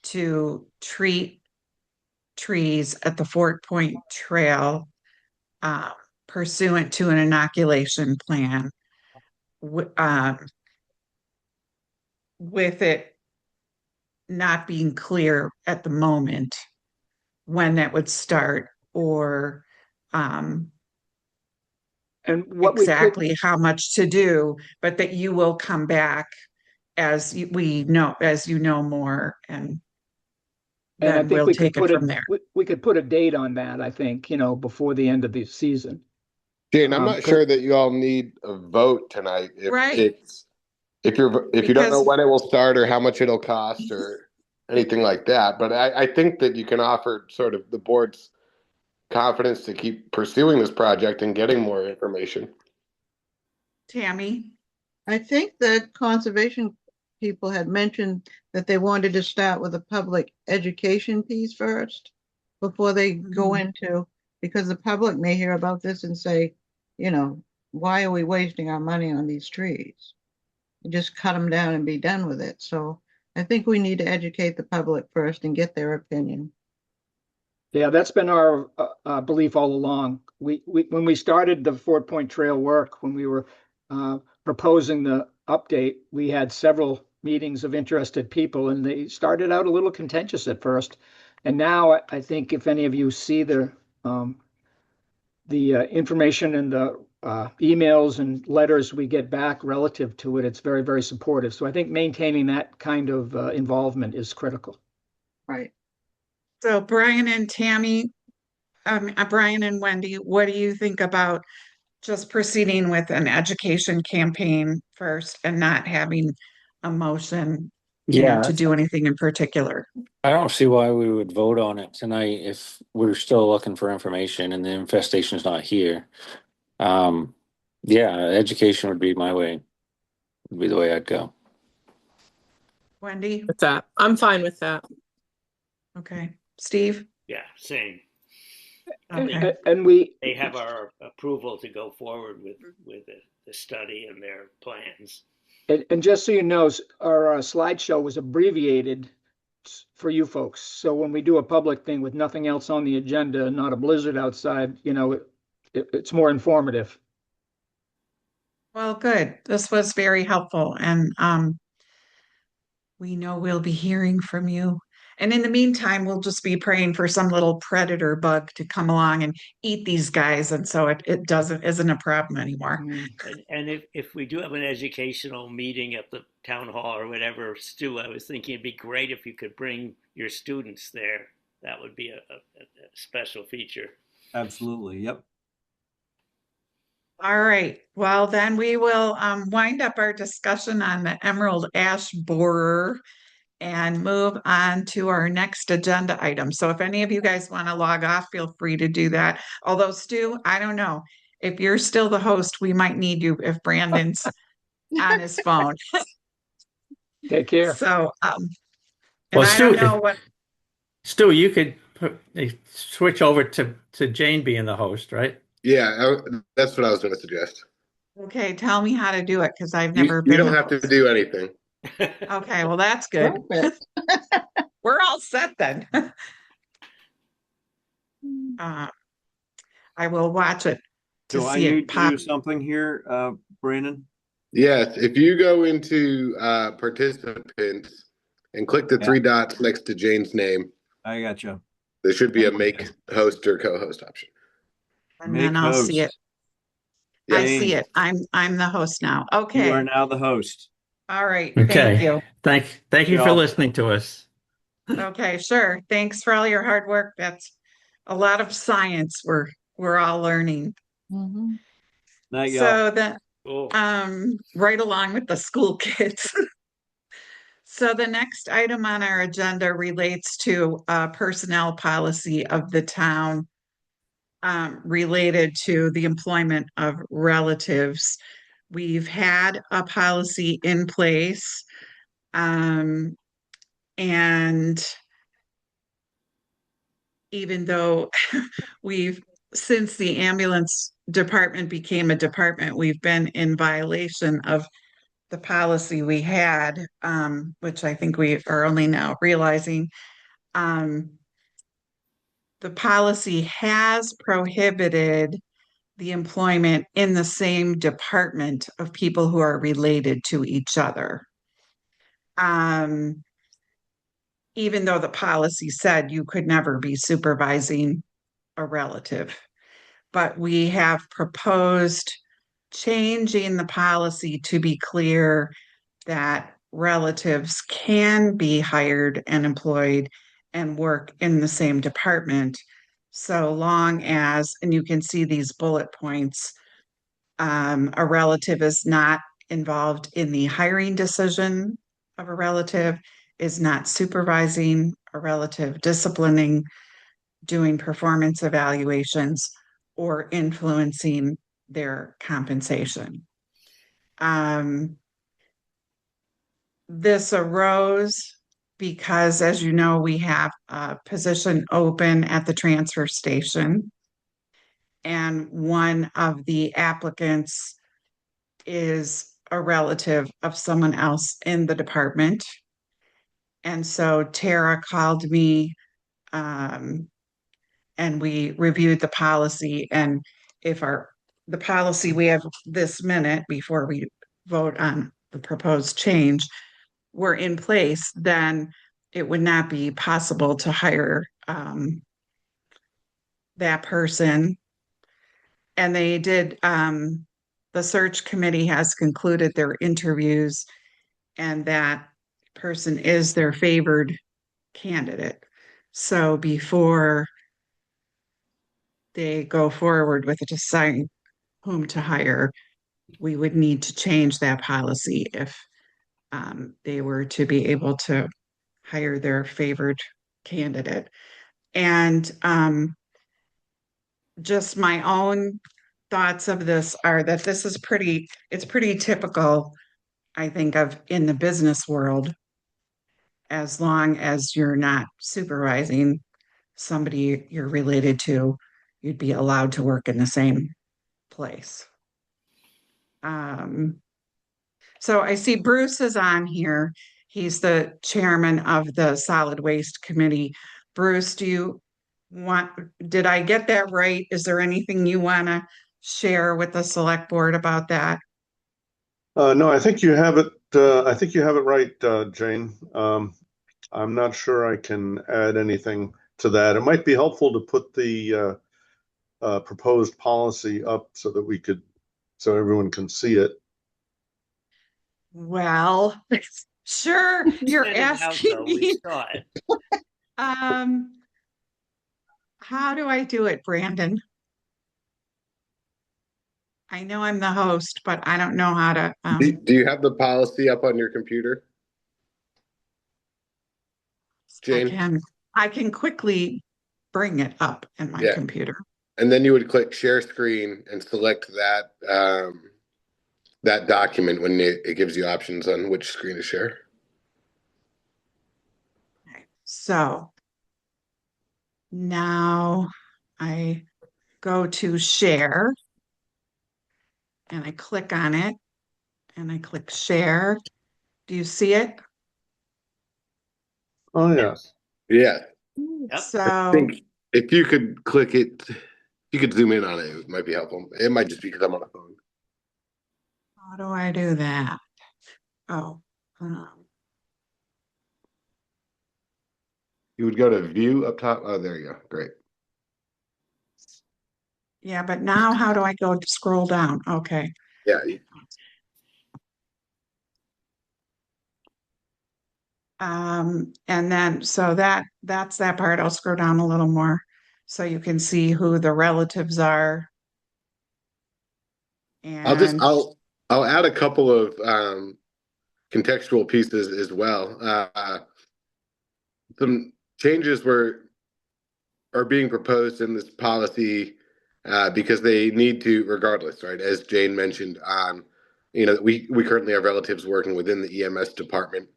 to treat trees at the Fort Point Trail pursuant to an inoculation plan, with it not being clear at the moment when that would start, or and what exactly how much to do, but that you will come back as you know more, and I then think we'll take it from there. We could put a date on that, I think, before the end of the season. Jane, I'm not sure that you all need a vote tonight. Right. If you don't know when it will start or how much it'll cost or anything like that. But I think that you can offer sort of the board's confidence to keep pursuing this project and getting more information. Tammy? I think that conservation people had mentioned that they wanted to start with a public education piece first before they go into, because the public may hear about this and say, why are we wasting our money on these trees? Just cut them down and be done with it. So I think we need to educate the public first and get their opinion. Yeah, that's been our belief all along. When we started the Fort Point Trail work, when we were proposing the update, we had several meetings of interested people, and they started out a little contentious at first. And now I think if any of you see the information and the emails and letters we get back relative to it, it's very, very supportive. So I think maintaining that kind of involvement is critical. Right. So Brian and Tammy, Brian and Wendy, what do you think about just proceeding with an education campaign first and not having a motion, to do anything in particular. I don't see why we would vote on it tonight if we're still looking for information and the infestation is not here. Yeah, education would be my way, would be the way I'd go. Wendy? With that, I'm fine with that. Okay. Steve? Yeah, same. Okay. And we, They have our approval to go forward with the study and their plans. and just so you know, our slideshow was abbreviated for you folks. So when we do a public thing with nothing else on the agenda, not a blizzard outside, it's more informative. Well, good. This was very helpful. And we know we'll be hearing from you. And in the meantime, we'll just be praying for some little predator bug to come along and eat these guys. And so it isn't a problem anymore. And if we do have an educational meeting at the town hall or whatever, Stu, I was thinking it'd be great if you could bring your students there. That would be a special feature. Absolutely. Yep. All right. Well, then we will wind up our discussion on the emerald ash borer and move on to our next agenda item. So if any of you guys want to log off, feel free to do that. Although, Stu, I don't know. If you're still the host, we might need you if Brandon's on his phone. Take care. So, and Well, I don't know what. Stu, you could switch over to Jane being the host, right? Yeah, that's what I was going to suggest. Okay, tell me how to do it because I've never You been. don't have to do anything. Okay, well, that's good. Perfect. We're all set then. I will watch it to Do I see it need to pop. do something here, Brandon? Yes, if you go into participants and click the three dots next to Jane's name, I got you. there should be a make host or co-host option. And Make then I'll see it. host. I Jane, see it. I'm the host now. You Okay. are now the host. All right. Thank Okay. you. Thank you for Yeah. listening to us. Okay, sure. Thanks for all your hard work. That's a lot of science we're all learning. Mhm. Night, y'all. So that Cool. right along with the school kids. So the next item on our agenda relates to personnel policy of the town related to the employment of relatives. We've had a policy in place, and even though since the ambulance department became a department, we've been in violation of the policy we had, which I think we are only now realizing. The policy has prohibited the employment in the same department of people who are related to each other. Even though the policy said you could never be supervising a relative. But we have proposed changing the policy to be clear that relatives can be hired and employed and work in the same department so long as, and you can see these bullet points, a relative is not involved in the hiring decision of a relative, is not supervising a relative, disciplining, doing performance evaluations, or influencing their compensation. This arose because, as you know, we have a position open at the transfer station, and one of the applicants is a relative of someone else in the department. And so Tara called me, and we reviewed the policy. And if the policy we have this minute before we vote on the proposed change were in place, then it would not be possible to hire that person. And they did, the search committee has concluded their interviews, and that person is their favored candidate. So before they go forward with deciding whom to hire, we would need to change that policy if they were to be able to hire their favored candidate. And just my own thoughts of this are that this is it's pretty typical, I think, of in the business world, as long as you're not supervising somebody you're related to, you'd be allowed to work in the same place. So I see Bruce is on here. He's the chairman of the Solid Waste Committee. Bruce, did I get that right? Is there anything you want to share with the select board about that? No, I think you have it. I think you have it right, Jane. I'm not sure I can add anything to that. It might be helpful to put the proposed policy up so everyone can see it. Well, sure. You're asking me. We saw it. How do I do it, Brandon? I know I'm the host, but I don't know how to. Do you have the policy up on your computer, Jane? I can quickly bring it up in my computer. And then you would click share screen and select that that document when it gives you options on which screen to share. Okay. So now I go to share and I click on it and I click share. Do you see it? Oh, yes. Yeah. Yep. So I think if you could click it, you could zoom in on it. It might be helpful. It might just be because I'm on a phone. how do I do that? Oh, You would go to view up top. Oh, there you go. Great. yeah, but now how do I go to scroll down? Okay. Yeah. And then so that's that part. I'll scroll down a little more so you can see who the relatives are. And I'll add a couple of contextual pieces as well. Some changes are being proposed in this policy because they need to, regardless, right? As Jane mentioned, we currently have relatives working within the EMS department.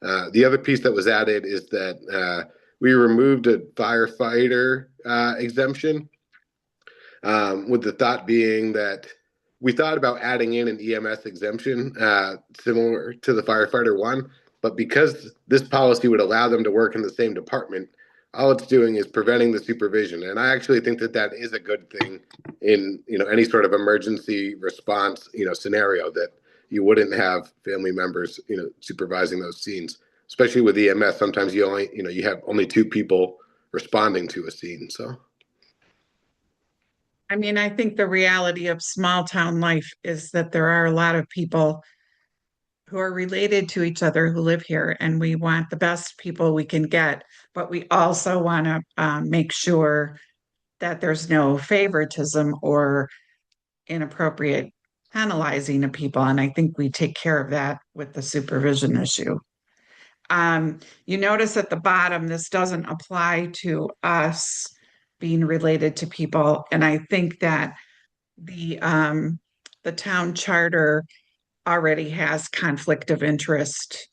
The other piece that was added is that we removed a firefighter exemption, with the thought being that we thought about adding in an EMS exemption similar to the firefighter one, but because this policy would allow them to work in the same department, all it's doing is preventing the supervision. And I actually think that is a good thing in any sort of emergency response scenario, that you wouldn't have family members supervising those scenes, especially with EMS. Sometimes you have only two people responding to a scene. So I mean, I think the reality of small town life is that there are a lot of people who are related to each other who live here, and we want the best people we can get, but we also want to make sure that there's no favoritism or inappropriate penalizing of people. And I think we take care of that with the supervision issue. You notice at the bottom, this doesn't apply to us being related to people. And I think that the town charter already has conflict of interest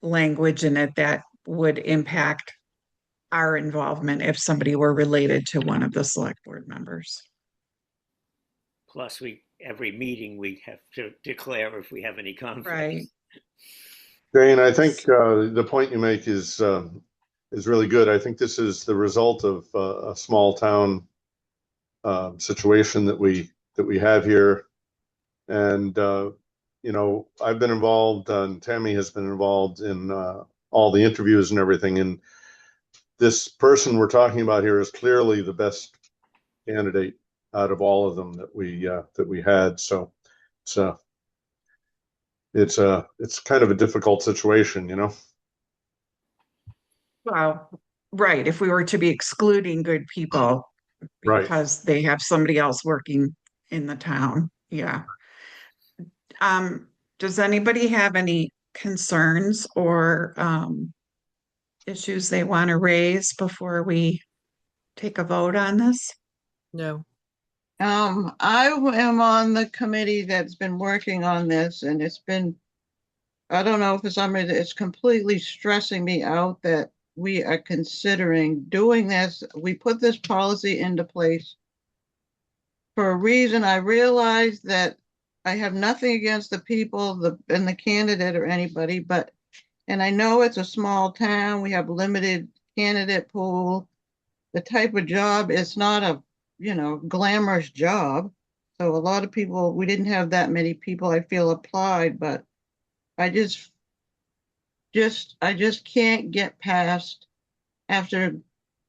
language in it that would impact our involvement if somebody were related to one of the select board members. Plus, every meeting we have to declare if we have any conflicts. Right. Jane, I think the point you make is really good. I think this is the result of a small town situation that we have here. And I've been involved, and Tammy has been involved in all the interviews and everything. And this person we're talking about here is clearly the best candidate out of all of them that we had. So it's kind of a difficult situation, Well, right. If we were to be excluding good people, Right. because they have somebody else working in the town. Yeah. Does anybody have any concerns or issues they want to raise before we take a vote on this? No. I am on the committee that's been working on this, and it's been, I don't know, for some reason, it's completely stressing me out that we are considering doing this. We put this policy into place for a reason. I realize that I have nothing against the people, and the candidate or anybody, but, and I know it's a small town, we have limited candidate pool. The type of job, it's not a, glamorous job. So a lot of people, we didn't have that many people, I feel, applied, but I just can't get past, after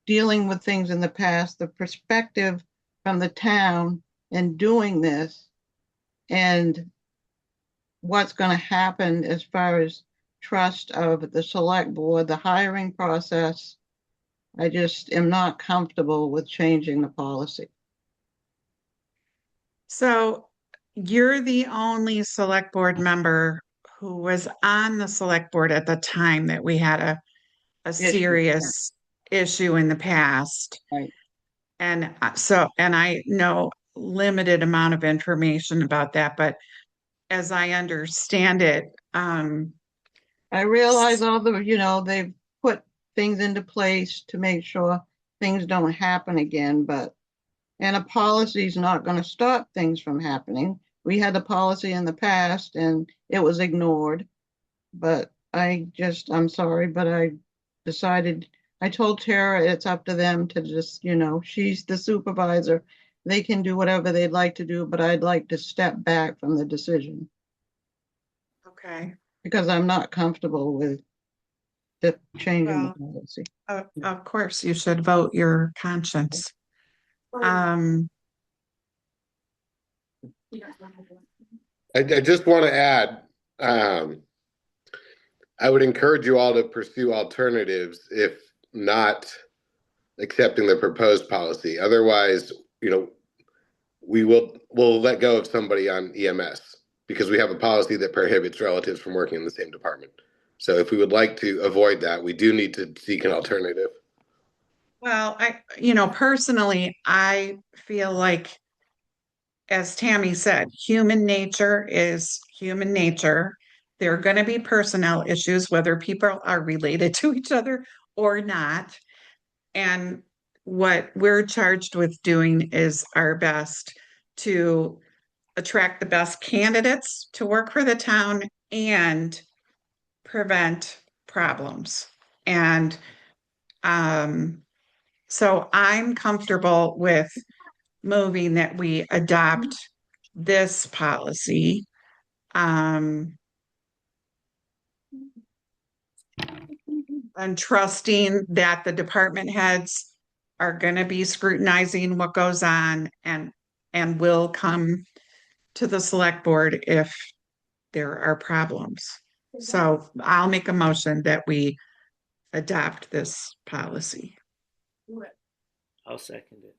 dealing with things in the past, the perspective from the town and doing this and what's going to happen as far as trust of the select board, the hiring process. I just am not comfortable with changing the policy. So you're the only select board member who was on the select board at the time that we had a serious issue in the past. Right. And I know limited amount of information about that, but as I understand it, I realize all the, they've put things into place to make sure things don't happen again, and a policy is not going to stop things from happening. We had a policy in the past and it was ignored, but I'm sorry, but I decided, I told Tara it's up to them to just, she's the supervisor. They can do whatever they'd like to do, but I'd like to step back from the decision. okay. Because I'm not comfortable with the changing the policy. Of course, you should vote your conscience. I just want to add, I would encourage you all to pursue alternatives if not accepting the proposed policy. Otherwise, we'll let go of somebody on EMS because we have a policy that prohibits relatives from working in the same department. So if we would like to avoid that, we do need to seek an alternative. Well, personally, I feel like, as Tammy said, human nature is human nature. There are going to be personnel issues, whether people are related to each other or not. And what we're charged with doing is our best to attract the best candidates to work for the town and prevent problems. And so I'm comfortable with moving that we adopt this policy. And trusting that the department heads are going to be scrutinizing what goes on and will come to the select board if there are problems. So I'll make a motion that we adopt this policy. I'll second it.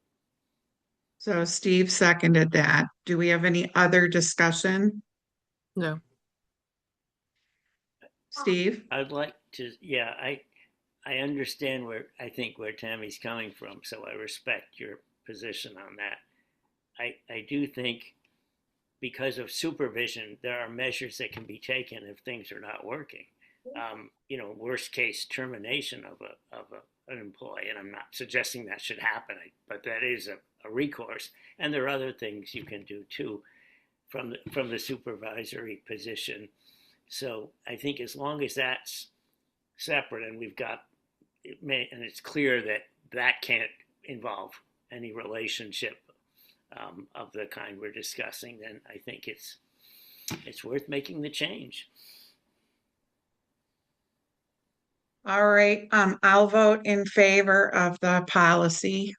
So Steve seconded that. Do we have any other discussion? No. Steve? I'd like to, yeah, I understand where Tammy's coming from, so I respect your position on that. I do think because of supervision, there are measures that can be taken if things are not working. Worst case termination of an employee, and I'm not suggesting that should happen, but that is a recourse. And there are other things you can do too from the supervisory position. So I think as long as that's separate and and it's clear that can't involve any relationship of the kind we're discussing, then I think it's worth making the change. All right, I'll vote in favor of the policy.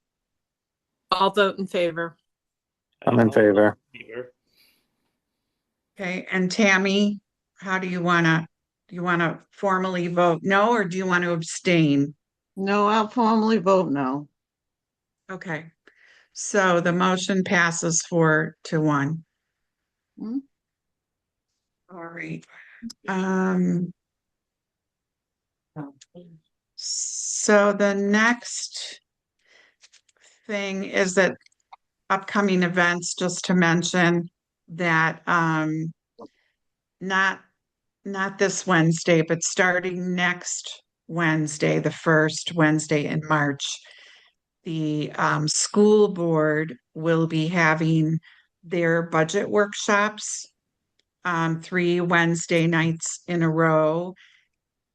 I'll vote in favor. I'm in favor. Okay, and Tammy, how do you want to formally vote no, or do you want to abstain? No, I'll formally vote no. Okay, So the motion passes 4-1. Hmm. All right. So the next thing is that upcoming events, just to mention that not this Wednesday, but starting next Wednesday, the first Wednesday in March, the school board will be having their budget workshops 3 Wednesday nights in a row.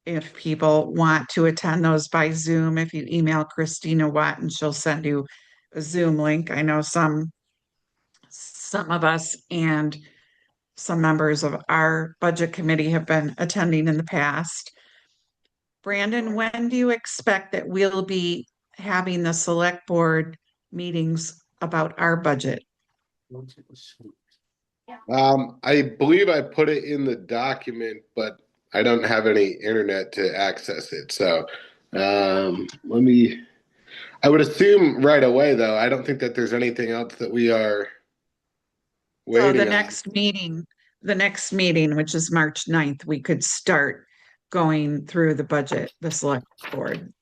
If people want to attend those by Zoom, if you email Christina Watt and she'll send you a Zoom link. I know some of us and some members of our budget committee have been attending in the past. Brandon, when do you expect that we'll be having the select board meetings about our budget? I believe I put it in the document, but I don't have any internet to access it. So I would assume right away, though. I don't think that there's anything else that we are So waiting the on. next meeting, which is March 9th, we could start going through the budget, the select board.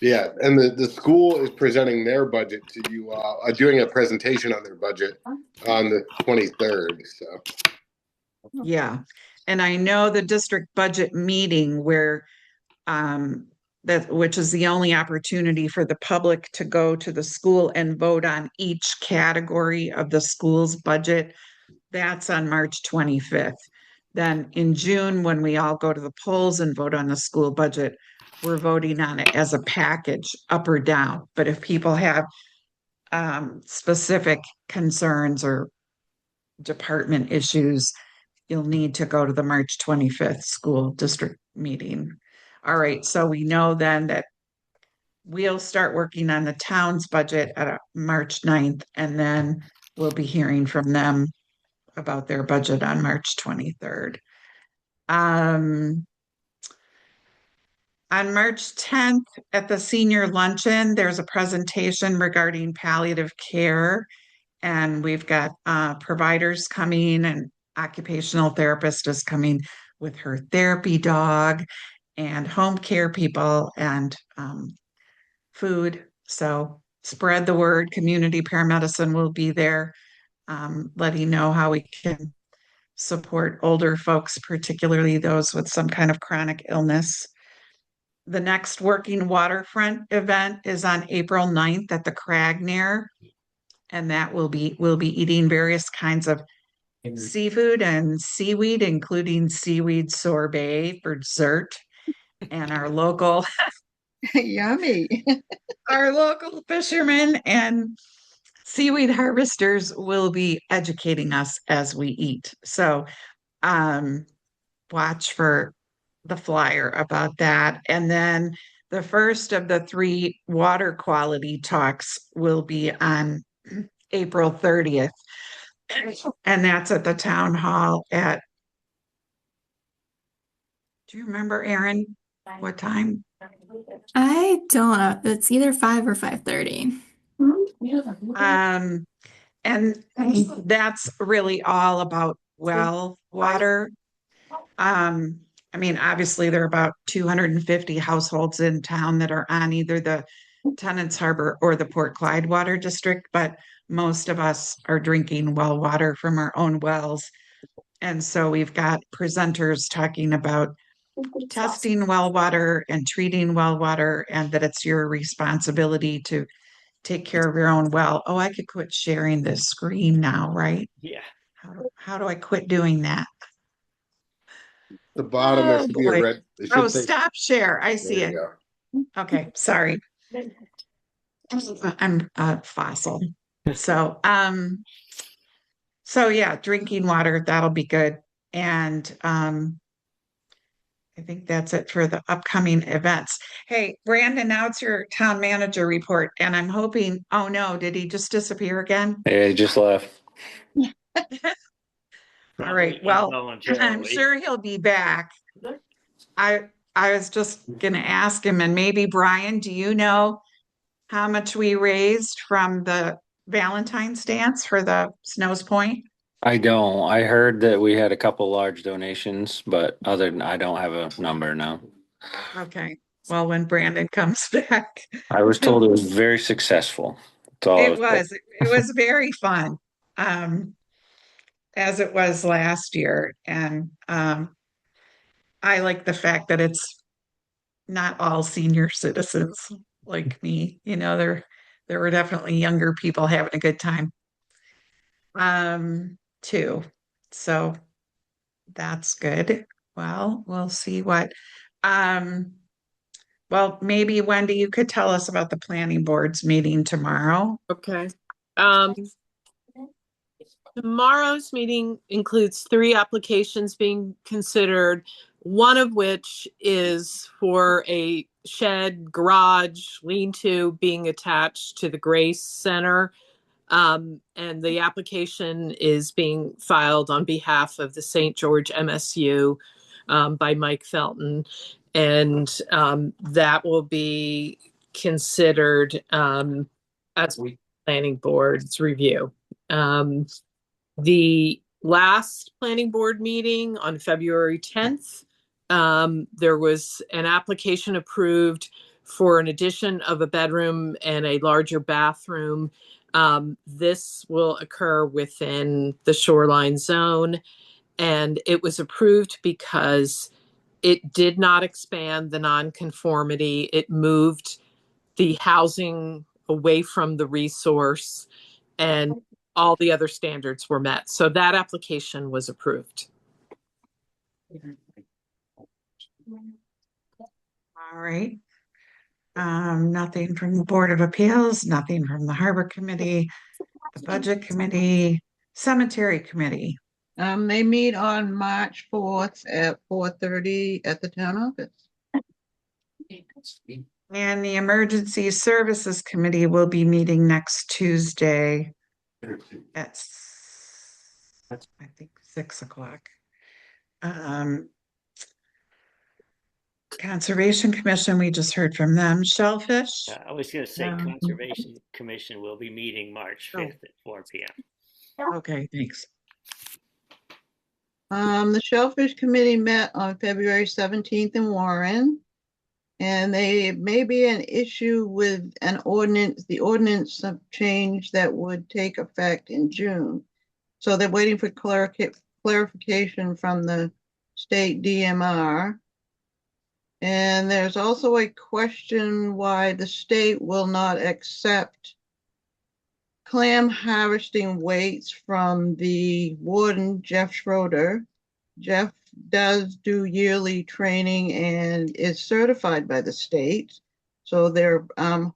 Yeah, and the school is presenting their budget to you, doing a presentation on their budget on the 23rd. So Yeah, and I know the district budget meeting where which is the only opportunity for the public to go to the school and vote on each category of the school's budget. That's on March 25th. Then in June, when we all go to the polls and vote on the school budget, we're voting on it as a package, up or down. But if people have specific concerns or department issues, you'll need to go to the March 25th school district meeting. All right, so we know then that we'll start working on the town's budget at March 9th, and then we'll be hearing from them about their budget on March 23rd. On March 10th at the senior luncheon, there's a presentation regarding palliative care, and we've got providers coming, and occupational therapist is coming with her therapy dog, and home care people, and food. So spread the word. Community paramedicine will be there, letting know how we can support older folks, particularly those with some kind of chronic illness. The next working waterfront event is on April 9th at the Cragner, and that we'll be eating various kinds of seafood and seaweed, including seaweed sorbet for dessert. And our local Yummy. our local fishermen and seaweed harvesters will be educating us as we eat. So watch for the flyer about that. And then the first of the 3 water quality talks will be on April 30th. And that's at the town hall at, do you remember, Erin, what time? I don't know. It's either 5 or 5:30. And that's really all about well water. I mean, obviously there are about 250 households in town that are on either the Tennants Harbor or the Port Clyde Water District, but most of us are drinking well water from our own wells. And so we've got presenters talking about testing well water and treating well water, and that it's your responsibility to take care of your own well. Oh, I could quit sharing this screen now, right? Yeah. How do I quit doing that? the bottom there Oh, should be a boy. red. It should Oh, say, stop share. I there see you it. go. Okay, sorry. I'm a fossil. So yeah, drinking water, that'll be good. And I think that's it for the upcoming events. Hey, Brandon, now it's your town manager report, and I'm hoping, oh no, did he just disappear again? Yeah, he just left. All right, well, I'm sure he'll be back. I was just gonna ask him, and maybe Brian, do you know how much we raised from the Valentine's dance for the Snows Point? I don't. I heard that we had a couple large donations, but other than I don't have a number now. Okay. Well, when Brandon comes back. I was told it was very successful. That's all I It told. was very fun. As it was last year. And I like the fact that it's not all senior citizens like me. You know, there were definitely younger people having a good time. Too. So that's good. Well, we'll see what well, maybe Wendy, you could tell us about the planning board's meeting tomorrow. Okay. Tomorrow's meeting includes 3 applications being considered, one of which is for a shed garage lean-to being attached to the Grace Center. And the application is being filed on behalf of the St. George MSU by Mike Felton. And that will be considered as planning board's review. The last planning board meeting on February 10th, there was an application approved for an addition of a bedroom and a larger bathroom. This will occur within the shoreline zone, and it was approved because it did not expand the nonconformity. It moved the housing away from the resource, and all the other standards were met. So that application was approved. All right. Nothing from the Board of Appeals, nothing from the Harbor Committee, the Budget Committee, Cemetery Committee. They meet on March 4th at 4:30 at the town office. And the Emergency Services Committee will be meeting next Tuesday at, I think, 6 o'clock. Conservation Commission, we just heard from them. Shellfish. I was going to say Conservation Commission will be meeting March 5th at 4 p.m. Okay, thanks. The Shellfish Committee met on February 17th in Warren. And they may be an issue with an ordinance, the ordinance of change that would take effect in June. So they're waiting for clarification from the state DMR. And there's also a question why the state will not accept clam harvesting weights from the warden, Jeff Schroeder. Jeff does do yearly training and is certified by the state. So they're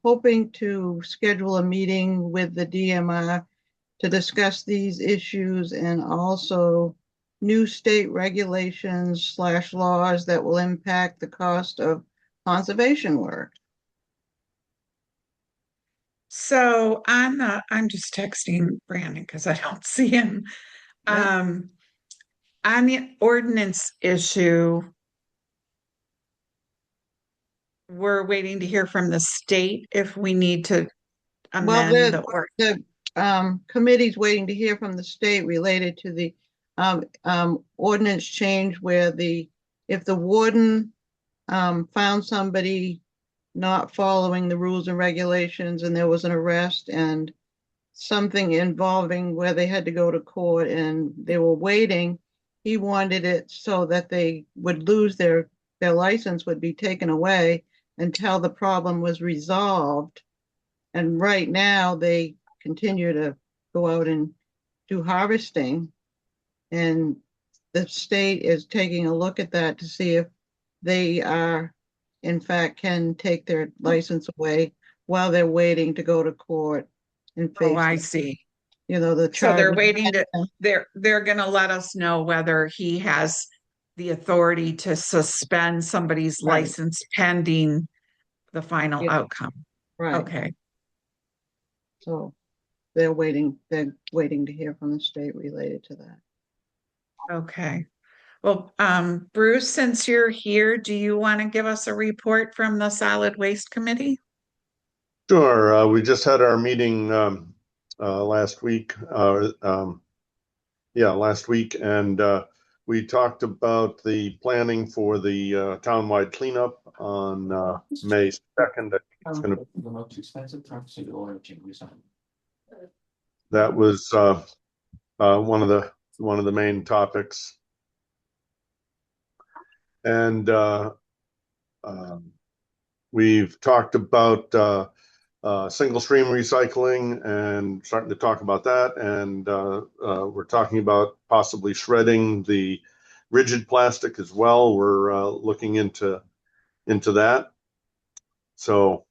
hoping to schedule a meeting with the DMR to discuss these issues and also new state regulations / laws that will impact the cost of conservation work. So I'm just texting Brandon because I don't see him. Yep. On the ordinance issue, we're waiting to hear from the state if we need to amend the ordinance. The committee's waiting to hear from the state related to the ordinance change where if the warden found somebody not following the rules and regulations and there was an arrest and something involving where they had to go to court and they were waiting, he wanted it so that they would lose their license would be taken away until the problem was resolved. And right now they continue to go out and do harvesting. And the state is taking a look at that to see if they are, in fact, can take their license away while they're waiting to go to court and face. Oh, I see. You know, the So they're charge. waiting to, they're going to let us know whether he has the authority to suspend somebody's Right. license pending the final Yeah. outcome. Right. Okay. So they're waiting to hear from the state related to that. Okay. Well, Bruce, since you're here, do you want to give us a report from the Solid Waste Committee? Sure. We just had our meeting last week. Last week, and we talked about the planning for the townwide cleanup on May 2nd. I think it's going to. The most expensive trucks to go That was one of the main topics, and we've talked about single stream recycling and starting to talk about that, and we're talking about possibly shredding the rigid plastic as well. We're looking into that. So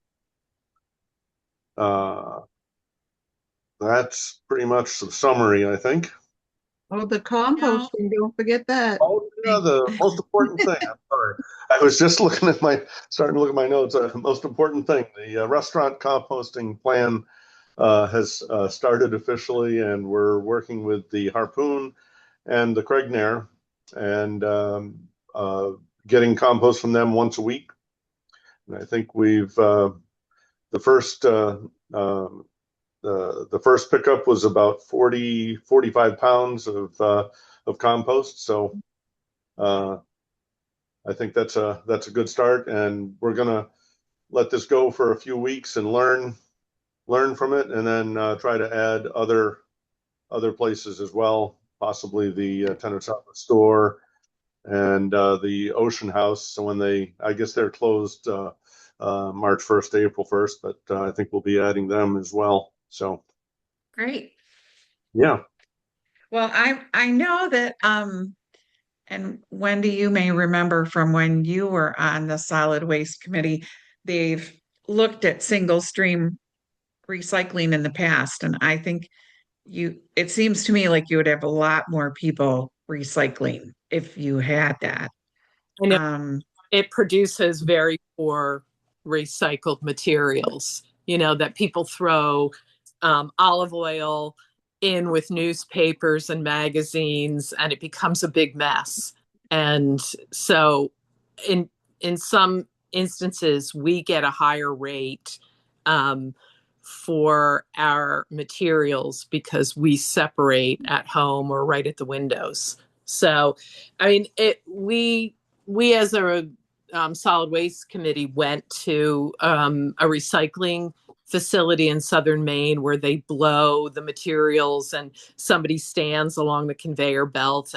that's pretty much the summary, I think. Oh, the composting, don't forget that. Oh, yeah, the most important thing. I'm sorry. I was just starting to look at my notes. Most important thing, the restaurant composting plan has started officially, and we're working with the Harpoon and the Craignair, and getting compost from them once a week. And I think we've the first pickup was about 45 pounds of compost. So I think that's a good start, and we're gonna let this go for a few weeks and learn from it, and then try to add other places as well, possibly the Tenants Outlet store and the Ocean House. So when I guess they're closed March 1st to April 1st, but I think we'll be adding them as well. So Great. yeah. Well, I know that and Wendy, you may remember from when you were on the solid waste committee, they've looked at single stream recycling in the past, and I think it seems to me like you would have a lot more people recycling if you had that. And it produces very poor recycled materials, that people throw olive oil in with newspapers and magazines, and it becomes a big mess. And so in some instances, we get a higher rate for our materials because we separate at home or right at the windows. So, I mean, we as a solid waste committee went to a recycling facility in southern Maine where they blow the materials and somebody stands along the conveyor belt,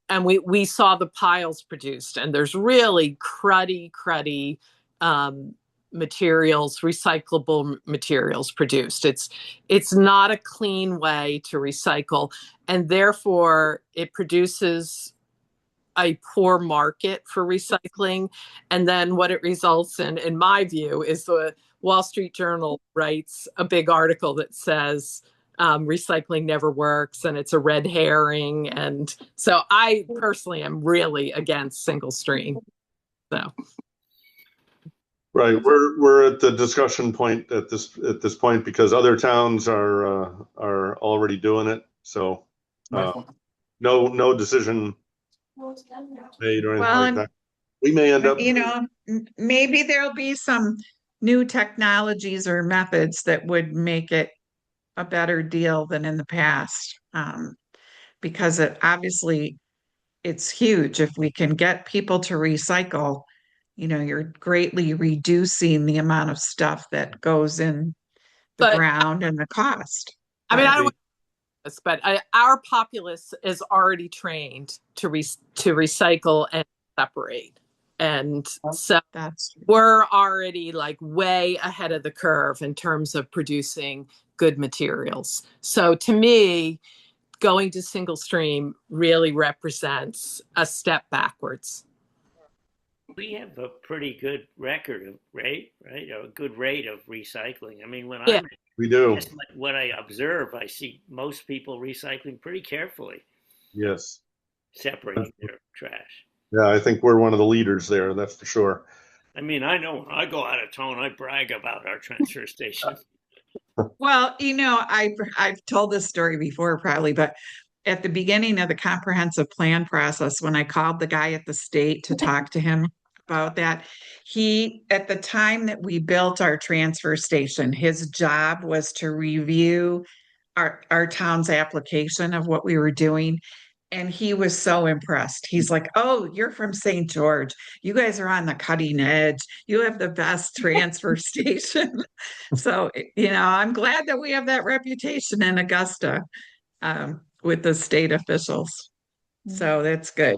and we saw the piles produced, and there's really cruddy materials, recyclable materials produced. It's not a clean way to recycle, and therefore it produces a poor market for recycling. And then what it results in my view, is the Wall Street Journal writes a big article that says recycling never works and it's a red herring. And so I personally am really against single stream. So. Right, we're at the discussion point at this point because other towns are already doing it. So no decision made or anything like that. We may end up, maybe there'll be some new technologies or methods that would make it a better deal than in the past, because it's huge. If we can get people to recycle, you're greatly reducing the amount of stuff that goes in the ground and the cost. I mean, I don't want this, but our populace is already trained to recycle and separate. And so we're already like way ahead of the curve in terms of producing good materials. So to me, going to single stream really represents a step backwards. We have a pretty good record of rate, right? A good rate of recycling. I mean, we do. What I observe, I see most people recycling pretty carefully. Yes. Separating their trash. Yeah, I think we're one of the leaders there, that's for sure. I mean, I know when I go out of town, I brag about our transfer station. Well, I've told this story before probably, but at the beginning of the comprehensive plan process, when I called the guy at the state to talk to him about that, at the time that we built our transfer station, his job was to review our town's application of what we were doing. And he was so impressed. He's like, "Oh, you're from St. George. You guys are on the cutting edge. You have the best transfer station." So, I'm glad that we have that reputation in Augusta with the state officials. So that's good.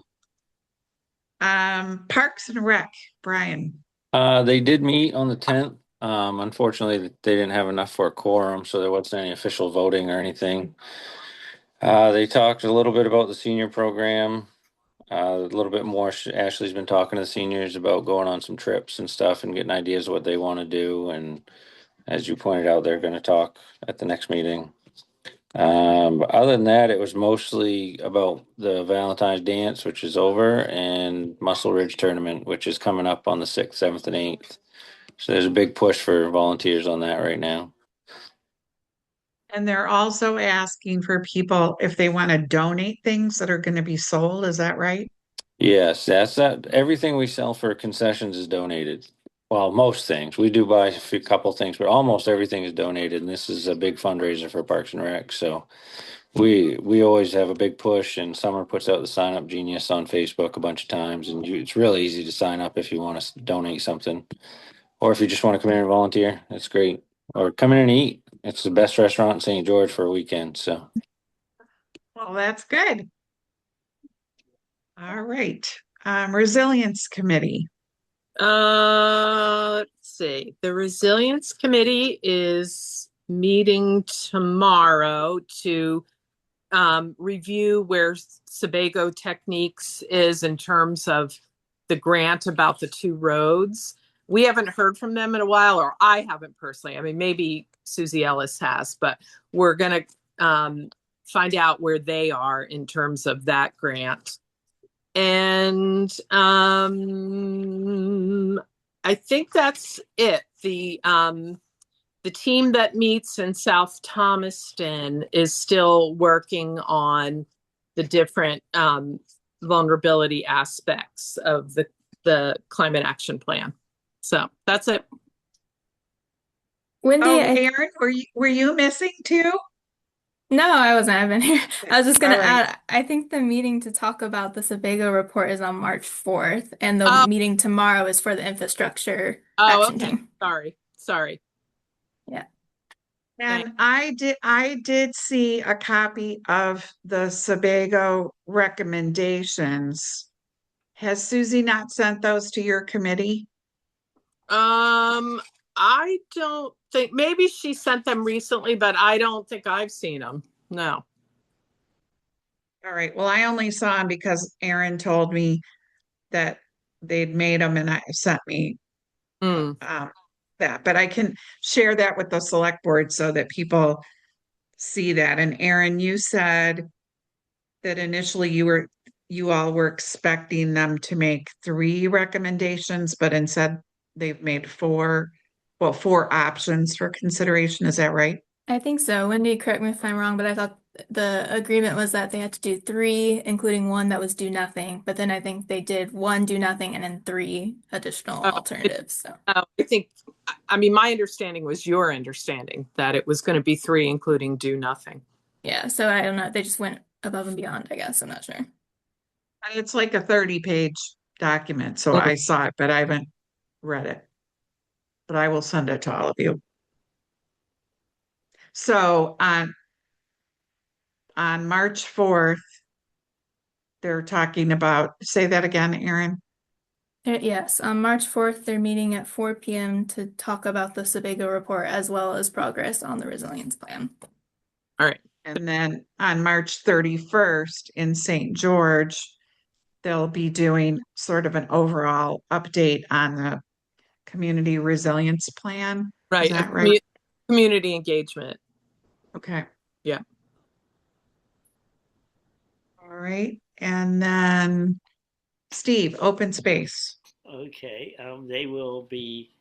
Parks and Rec, Brian. They did meet on the 10th. Unfortunately, they didn't have enough for a quorum, so there wasn't any official voting or anything. They talked a little bit about the senior program, a little bit more. Ashley's been talking to the seniors about going on some trips and stuff and getting ideas of what they want to do. And as you pointed out, they're going to talk at the next meeting. But other than that, it was mostly about the Valentine's dance, which is over, and Muscle Ridge tournament, which is coming up on the 6th, 7th, and 8th. So there's a big push for volunteers on that right now. And they're also asking for people if they want to donate things that are going to be sold. Is that right? Yes, that's that. Everything we sell for concessions is donated. Well, most things. We do buy a couple things, but almost everything is donated. And this is a big fundraiser for Parks and Rec. So we always have a big push, and Summer puts out the Sign Up Genius on Facebook a bunch of times, and it's really easy to sign up if you want to donate something, or if you just want to come in and volunteer. That's great. Or come in and eat. It's the best restaurant in St. George for a weekend. So Well, that's good. All right. Resilience Committee. Let's see. The Resilience Committee is meeting tomorrow to review where Sebago Techniques is in terms of the grant about the 2 roads. We haven't heard from them in a while, or I haven't personally. I mean, maybe Susie Ellis has, but we're going to find out where they are in terms of that grant. And I think that's it. The team that meets in South Thomaston is still working on the different vulnerability aspects of the climate action plan. So that's it. Wendy, Aaron, were you missing too? No, I wasn't. I've been here. I was just going All to right. add, I think the meeting to talk about the Sebago report is on March 4th, and the meeting tomorrow is for the infrastructure action team. Sorry. Yeah. And I did see a copy of the Sebago recommendations. Has Susie not sent those to your committee? I don't think, maybe she sent them recently, but I don't think I've seen them. No. All right. Well, I only saw them because Aaron told me that they'd made them and sent me that. But I can share that with the select board so that people see that. And Aaron, you said that initially you all were expecting them to make 3 recommendations, but instead they've made 4 options for consideration. Is that right? I think so. Wendy, correct me if I'm wrong, but I thought the agreement was that they had to do 3, including 1 that was do nothing. But then I think they did 1 do nothing and then 3 additional alternatives. So I mean, my understanding was your understanding that it was going to be 3, including do nothing. Yeah. So I don't know. They just went above and beyond, I guess. I'm not sure. It's like a 30-page document. So I saw it, but I haven't read it. But I will send it to all of you. So on March 4th, they're talking about, say that again, Aaron. Yes, on March 4th, they're meeting at 4 p.m. to talk about the Sebago report as well as progress on the resilience plan. All right. And then on March 31st in St. George, they'll be doing sort of an overall update on the community resilience plan. Right. Is that right? Community engagement. Okay. Yeah. All right. And then Steve, open space. Okay. They will be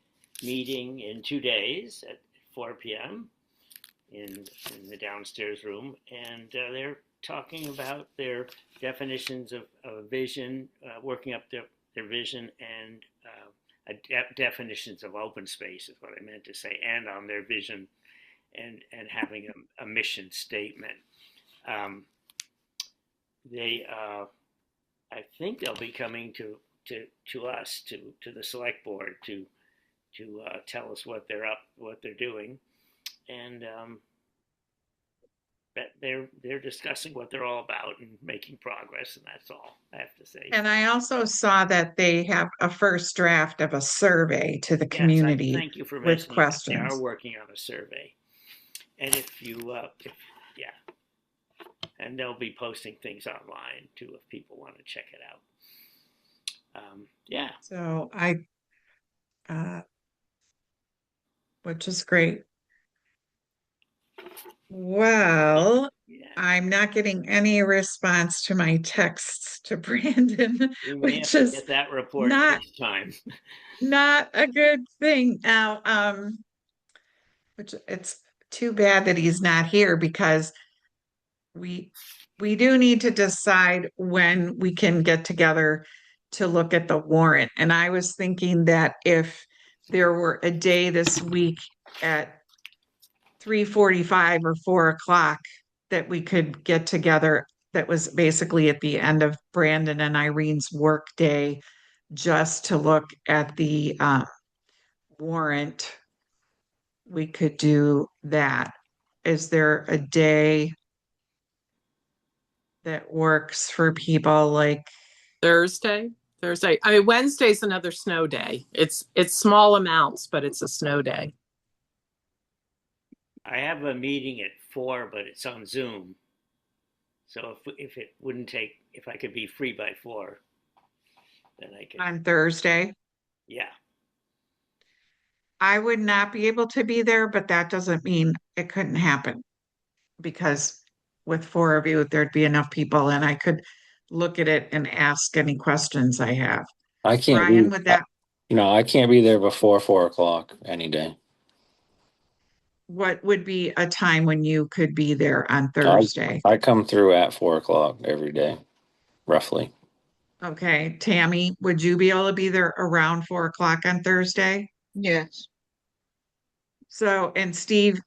meeting in 2 days at 4 p.m. in the downstairs room, and they're talking about their definitions of vision, working up their vision, and definitions of open space is what I meant to say, and on their vision and having a mission statement. They, I think they'll be coming to us, to the select board, to tell us what they're doing, and that they're discussing what they're all about and making progress, and that's all I have to say. And I also saw that they have a first draft of a survey to the Yes, community thank you for with mentioning that. They questions. are working on a survey, and yeah, and they'll be posting things online too if people want to check it out. Yeah. So which is great. Well, Yeah. I'm not getting any response to my texts to Brandon, We may have which to is get that report not next time. not a good thing. Now, which it's too bad that he's not here because we do need to decide when we can get together to look at the warrant. And I was thinking that if there were a day this week at 3:45 or 4 o'clock that we could get together, that was basically at the end of Brandon and Irene's work day, just to look at the warrant, we could do that. Is there a day that works for people like Thursday. I mean, Wednesday's another snow day. It's small amounts, but it's a snow day. I have a meeting at 4, but it's on Zoom. So if it wouldn't take, if I could be free by 4, then I could. on Thursday? Yeah. I would not be able to be there, but that doesn't mean it couldn't happen. Because with 4 of you, there'd be enough people and I could look at it and ask any questions I have. I can't Brian, be, would that, I can't be there before 4 o'clock any day. what would be a time when you could be there on Thursday? I come through at 4 o'clock every day, roughly. Okay, Tammy, would you be able to be there around 4 o'clock on Thursday? Yes. So, and Steve,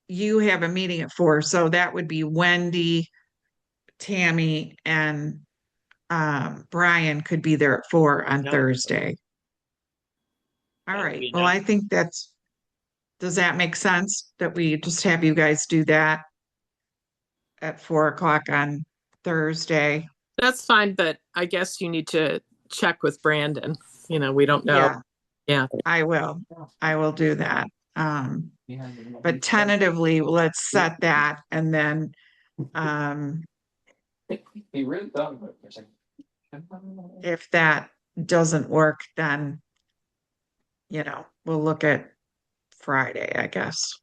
you have a meeting at 4, so that would be Wendy, Tammy, and Brian could be there at 4 on No. Thursday. All That would right, be well, I enough. think does that make sense that we just have you guys do that at 4 o'clock on Thursday? That's fine, but I guess you need to check with Brandon. We don't know. Yeah. Yeah. I will do that. But tentatively, let's set that and then if that doesn't work, then we'll look at Friday, I guess.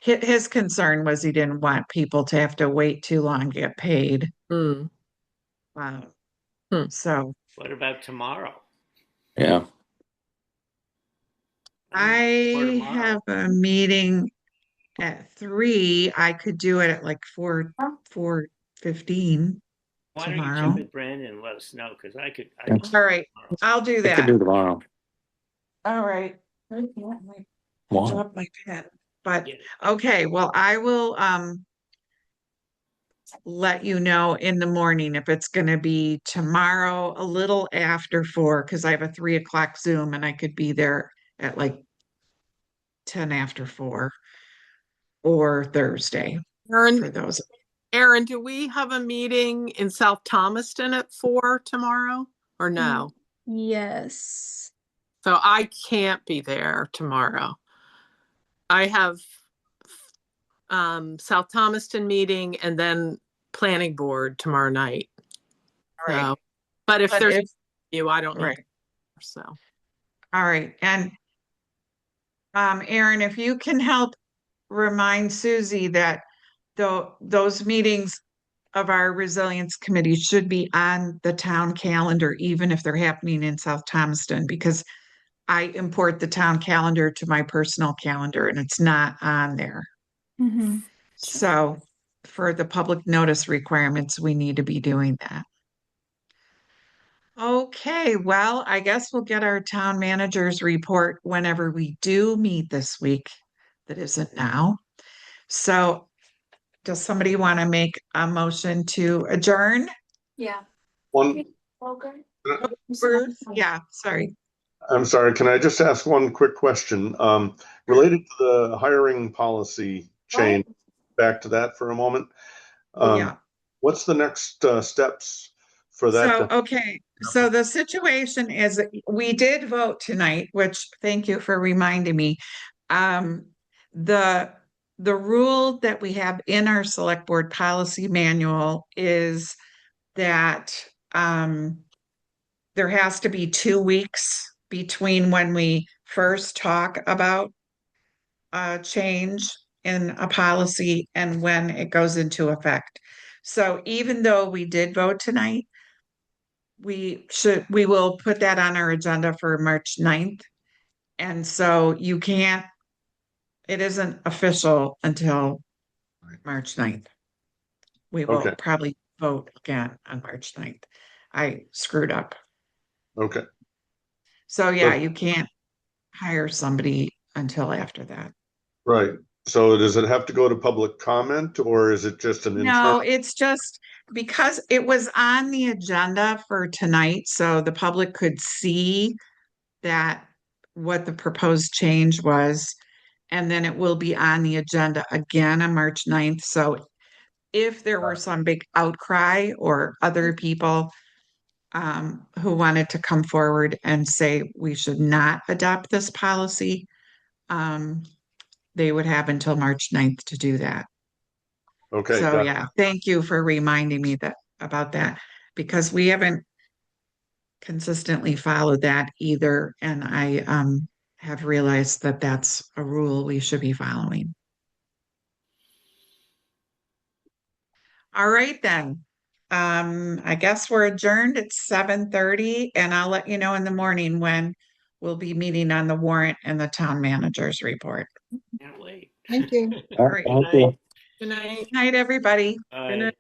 His concern was he didn't want people to have to wait too long to get paid. Mm. So What about tomorrow? Yeah. I have a meeting at 3. I could do it at like 4:15 Why don't you tomorrow. check with Brandon and let us know? Because I could. All right, I'll do I could that. do tomorrow. All right. Wow. Drop my pen. But okay, well, I will let you know in the morning if it's going to be tomorrow a little after 4 because I have a 3 o'clock Zoom and I could be there at like 10 after 4 or Thursday for those. Aaron, do we have a meeting in South Thomaston at 4 tomorrow or no? Yes. So I can't be there tomorrow. I have South Thomaston meeting and then planning board tomorrow night. All right. So, but if But there's you, I don't know. right. So All right. And Aaron, if you can help remind Susie that those meetings of our resilience committee should be on the town calendar, even if they're happening in South Thomaston, because I import the town calendar to my personal calendar and it's not on there. Mm-hmm. So for the public notice requirements, we need to be doing that. Okay, well, I guess we'll get our town manager's report whenever we do meet this week. That isn't now. So does somebody want to make a motion to adjourn? Yeah. One, Bruce? Yeah, sorry. I'm sorry, can I just ask one quick question? Related to the hiring policy change, back to that for a moment. Yeah. What's the next steps for that? So, okay, so the situation is that we did vote tonight, which thank you for reminding me. The rule that we have in our select board policy manual is that there has to be 2 weeks between when we first talk about a change in a policy and when it goes into effect. So even though we did vote tonight, we will put that on our agenda for March 9th. And so it isn't official until March 9th. We will Okay. probably vote again on March 9th. I screwed up. Okay, So yeah, you can't hire somebody until after that. right. So does it have to go to public comment or is it just an No, internal? it's just because it was on the agenda for tonight, so the public could see that what the proposed change was. And then it will be on the agenda again on March 9th. So if there were some big outcry or other people who wanted to come forward and say we should not adopt this policy, they would have until March 9th to do that. Okay, So got it. yeah, thank you for reminding me about that, because we haven't consistently followed that either. And I have realized that that's a rule we should be following. All right, then. I guess we're adjourned at 7:30, and I'll let you know in the morning when we'll be meeting on the warrant and the town manager's report. Can't wait. Thank you. All right. Thank you. Good night. Good night, everybody. Bye. Good night.